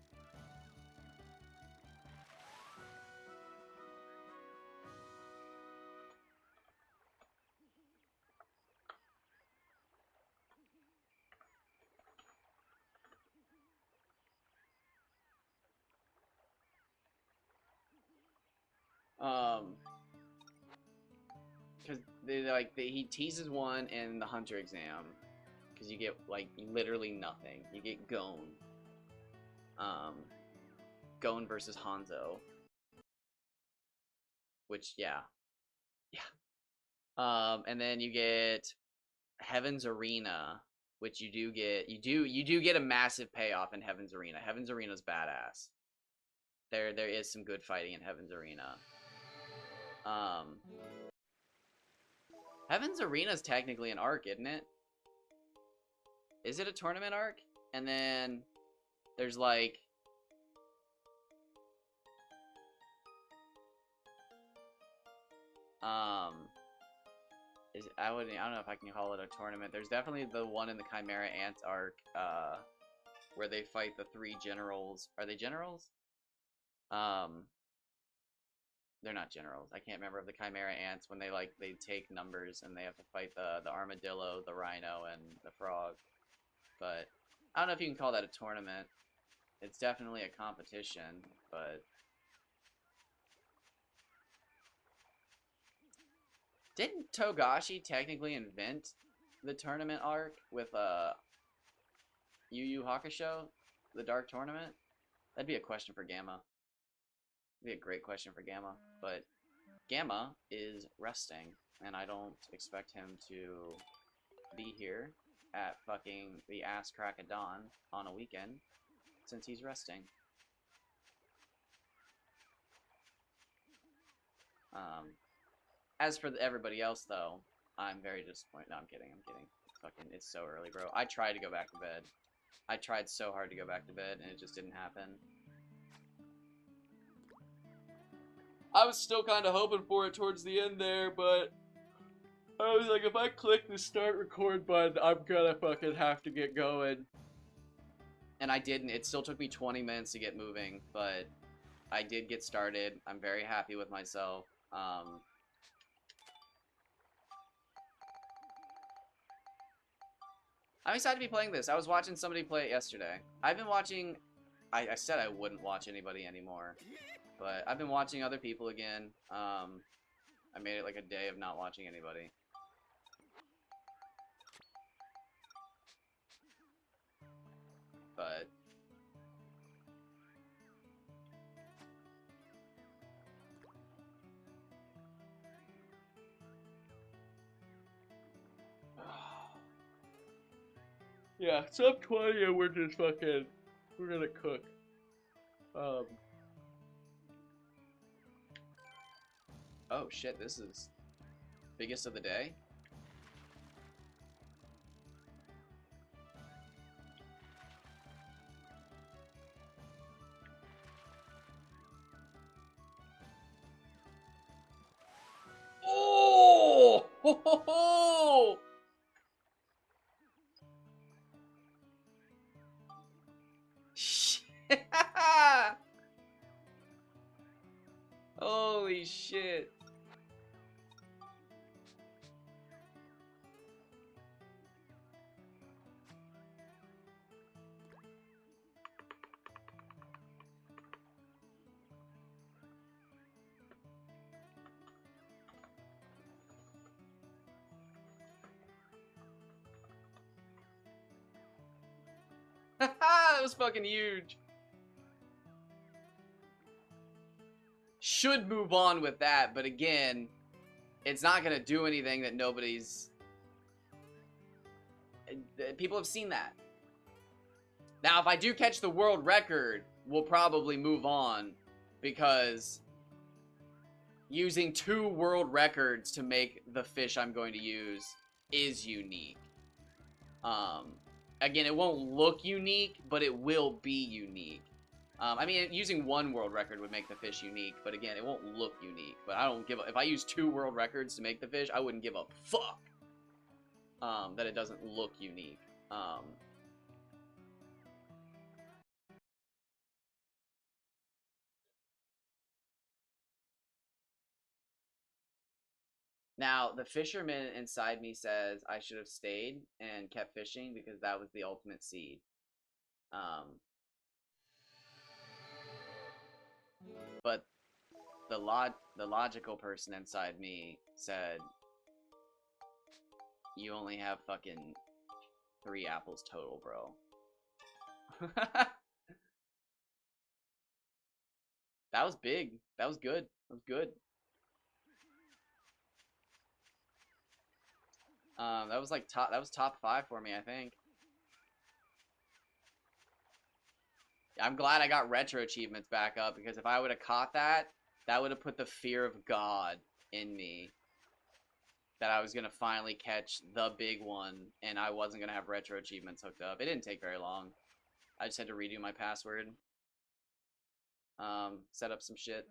Because he teases one in the Hunter exam, because you get like literally nothing. You get Gon. Gon versus Hanzo. Which yeah. And then you get Heaven's Arena, which you do get a massive payoff in Heaven's Arena. Heaven's Arena's badass. There is some good fighting in Heaven's Arena. Heaven's Arena is technically an arc, isn't it? Is it a tournament arc? And then there's like I don't know if I can call it a tournament. There's definitely the one in the Chimera Ants arc, where they fight the 3 generals. Are they generals? They're not generals. I can't remember of the Chimera Ants when they take numbers and they have to fight the armadillo, the rhino, and the frog. But I don't know if you can call that a tournament. It's definitely a competition, but didn't Togashi technically invent the tournament arc with Yu Yu Hakusho, the Dark Tournament? That'd be a question for Gamma. That'd be a great question for Gamma, but Gamma is resting, and I don't expect him to be here at fucking the ass crack of dawn on a weekend, since he's resting. As for everybody else, though, I'm very disappointed. No, I'm kidding. It's so early, bro. I tried to go back to bed. I tried so hard to go back to bed, and it just didn't happen. I was still kind of hoping for it towards the end there, but I was like, if I click the start record button, I'm gonna fucking have to get going. And I didn't. It still took me 20 minutes to get moving, but I did get started. I'm very happy with myself. I'm excited to be playing this. I was watching somebody play it yesterday. I've been watching... I said I wouldn't watch anybody anymore, but I've been watching other people again. I made it like a day of not watching anybody. But... yeah, sub 20 and we're just fucking... We're gonna cook. Oh shit, this is biggest of the day. Oh! Ho, ho, ho! Shit! Holy shit. That was fucking huge. Should move on with that, but again, it's not gonna do anything that nobody's... People have seen that. Now, if I do catch the world record, we'll probably move on, because using 2 world records to make the fish I'm going to use is unique. Again, it won't look unique, but it will be unique. I mean, using 1 world record would make the fish unique, but again, it won't look unique. But I don't give a... If I use 2 world records to make the fish, I wouldn't give a fuck that it doesn't look unique. Now, the fisherman inside me says I should have stayed and kept fishing because that was the ultimate seed. But the logical person inside me said you only have fucking 3 apples total, bro. That was big. That was good. That was good. That was like top 5 for me, I think. I'm glad I got retro achievements back up because if I would have caught that, that would have put the fear of God in me. That I was gonna finally catch the big one and I wasn't gonna have retro achievements hooked up. It didn't take very long. I just had to redo my password. Set up some shit.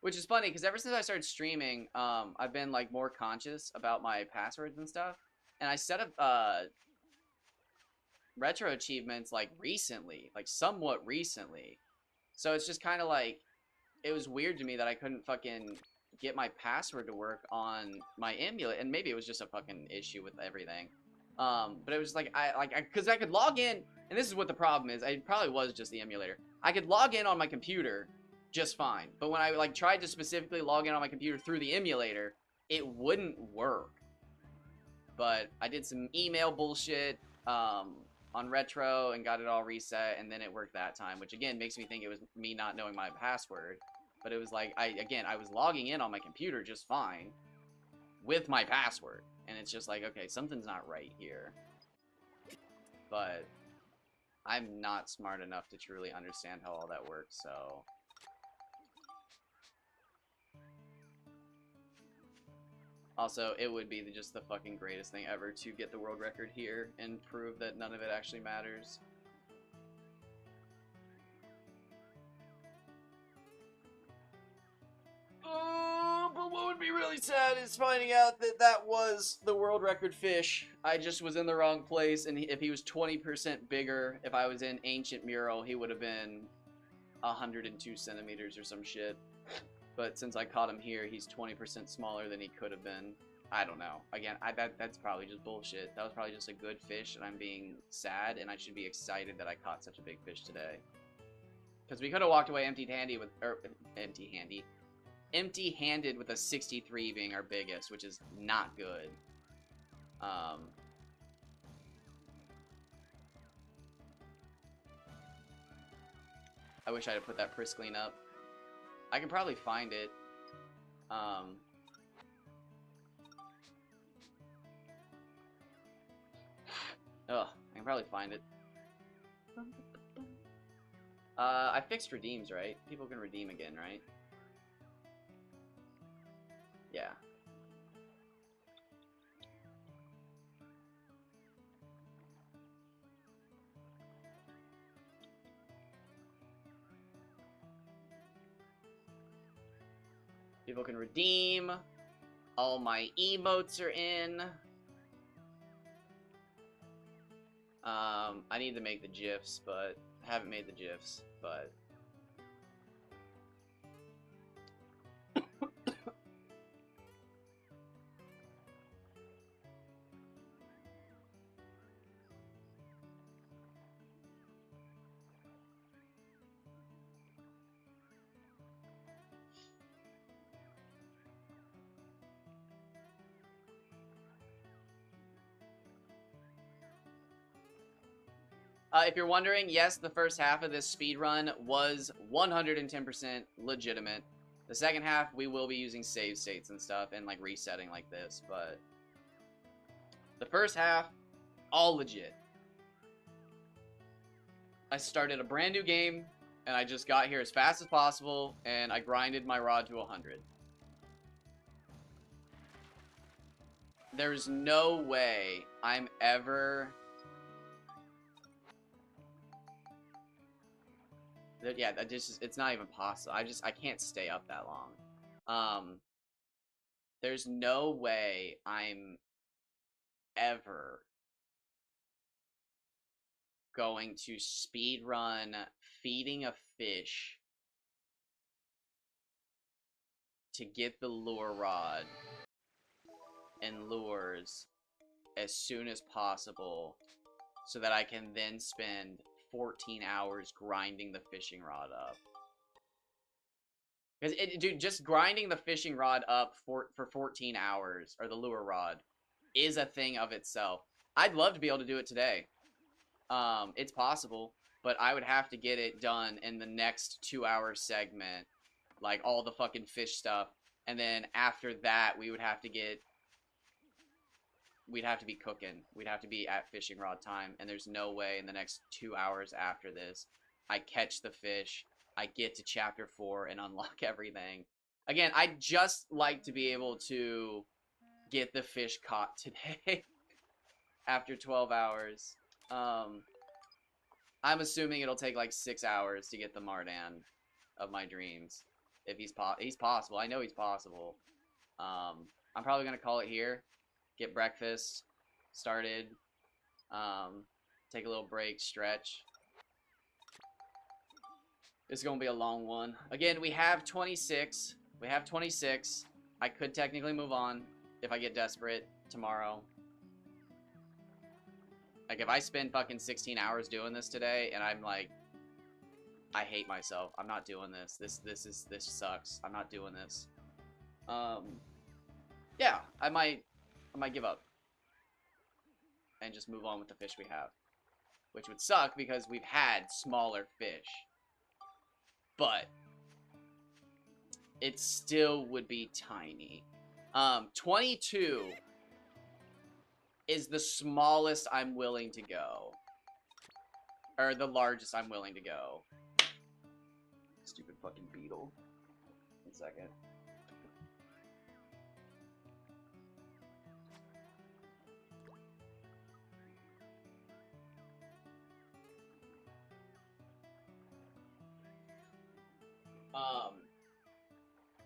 Which is funny, because ever since I started streaming, I've been, like, more conscious about my passwords and stuff. And I set up, retro achievements, like, recently. Like, somewhat recently. So it's just kind of like, it was weird to me that I couldn't fucking get my password to work on my emulator. And maybe it was just a fucking issue with everything. But it was like, because I could log in, and this is what the problem is. It probably was just the emulator. I could log in on my computer just fine. But when I like tried to specifically log in on my computer through the emulator, it wouldn't work. But I did some email bullshit on retro and got it all reset, and then it worked that time, which again makes me think it was me not knowing my password. But it was like I was logging in on my computer just fine with my password, and it's just like, okay, something's not right here. But I'm not smart enough to truly understand how all that works, so also, it would be just the fucking greatest thing ever to get the world record here and prove that none of it actually matters. But what would be really sad is finding out that that was the world record fish. I just was in the wrong place, and if he was 20% bigger, if I was in Ancient Mural, he would have been 102 centimeters or some shit. But since I caught him here, he's 20% smaller than he could have been. I don't know. Again, that's probably just bullshit. That was probably just a good fish, and I'm being sad, and I should be excited that I caught such a big fish today. Because we could have walked away empty-handed with a 63 being our biggest, which is not good. I wish I had put that Priscline up. I can probably find it. I can probably find it. I fixed redeems, right? People can redeem again, right? Yeah. People can redeem. All my emotes are in. I need to make the GIFs, but I haven't made the GIFs, but if you're wondering, yes, the first half of this speed run was 110% legitimate. The second half, we will be using save states and stuff and like resetting like this, but the first half, all legit. I started a brand new game, and I just got here as fast as possible, and I grinded my rod to 100. There's no way I'm ever... Yeah, that just, it's not even possible. I can't stay up that long. There's no way I'm ever going to speed run feeding a fish to get the lure rod and lures as soon as possible so that I can then spend 14 hours grinding the fishing rod up. Because, dude, just grinding the fishing rod up for 14 hours, or the lure rod, is a thing of itself. I'd love to be able to do it today. It's possible, but I would have to get it done in the next 2-hour segment. Like, all the fucking fish stuff. And then after that, we'd have to be cooking. We'd have to be at fishing rod time. And there's no way in the next 2 hours after this, I catch the fish, I get to chapter 4 and unlock everything. Again, I'd just like to be able to get the fish caught today after 12 hours. I'm assuming it'll take like 6 hours to get the Mardan of my dreams. If he's possible. I know he's possible. I'm probably gonna call it here. Get breakfast started. Take a little break, stretch. This is gonna be a long one. Again, we have 26. We have 26. I could technically move on if I get desperate tomorrow. Like, if I spend fucking 16 hours doing this today, and I'm like, I hate myself. I'm not doing this. This sucks. I'm not doing this. Yeah, I might give up. And just move on with the fish we have. Which would suck because we've had smaller fish. But it still would be tiny. 22 is the smallest I'm willing to go. Or the largest I'm willing to go. Stupid fucking beetle. 1 second.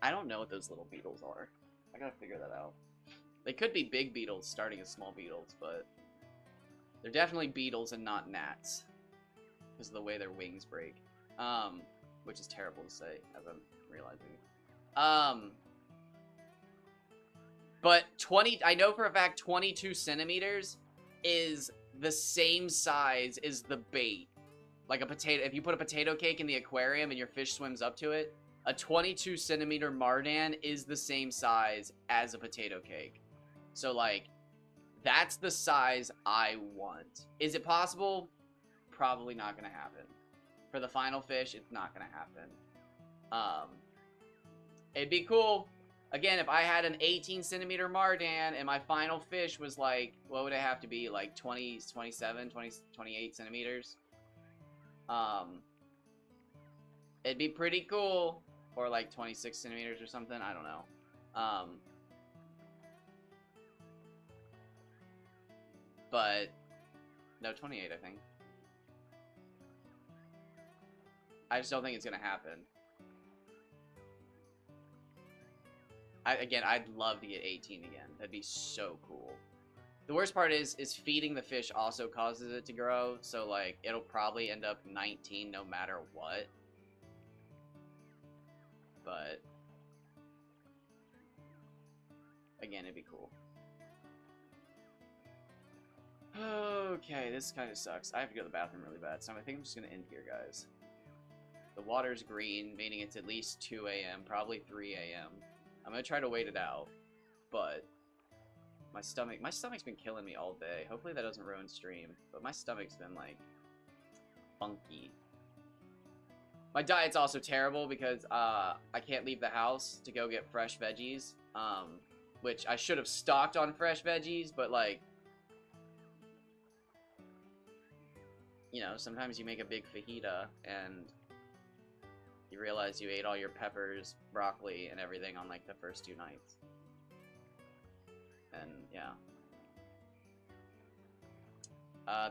I don't know what those little beetles are. I gotta figure that out. They could be big beetles starting as small beetles, but they're definitely beetles and not gnats. Because of the way their wings break. Which is terrible to say, as I'm realizing. But I know for a fact 22 centimeters is the same size as the bait. Like a potato, if you put a potato cake in the aquarium and your fish swims up to it, a 22 centimeter Mardan is the same size as a potato cake. So, like, that's the size I want. Is it possible? Probably not gonna happen. For the final fish, it's not gonna happen. It'd be cool. Again, if I had an 18 centimeter Mardan and my final fish was like, what would it have to be? Like 20, 27, 20, 28 centimeters? It'd be pretty cool. Or like 26 centimeters or something. I don't know. But no, 28, I think. I just don't think it's gonna happen. Again, I'd love to get 18 again. That'd be so cool. The worst part is feeding the fish also causes it to grow. So, like, it'll probably end up 19 no matter what. But again, it'd be cool. Okay, this kind of sucks. I have to go to the bathroom really bad, so I think I'm just going to end here, guys. The water's green, meaning it's at least 2 a.m., probably 3 a.m. I'm going to try to wait it out, but my stomach's been killing me all day. Hopefully that doesn't ruin stream, but my stomach's been, like, funky. My diet's also terrible because I can't leave the house to go get fresh veggies, which I should have stocked on fresh veggies, but, like, you know, sometimes you make a big fajita and you realize you ate all your peppers, broccoli, and everything on, like, the first 2 nights. And, yeah.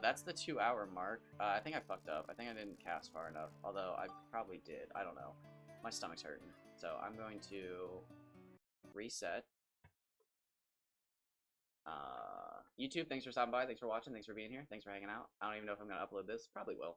That's the 2-hour mark. I think I fucked up. I think I didn't cast far enough, although I probably did. I don't know. My stomach's hurting. So I'm going to reset. YouTube, thanks for stopping by. Thanks for watching. Thanks for being here. Thanks for hanging out. I don't even know if I'm going to upload this. Probably will.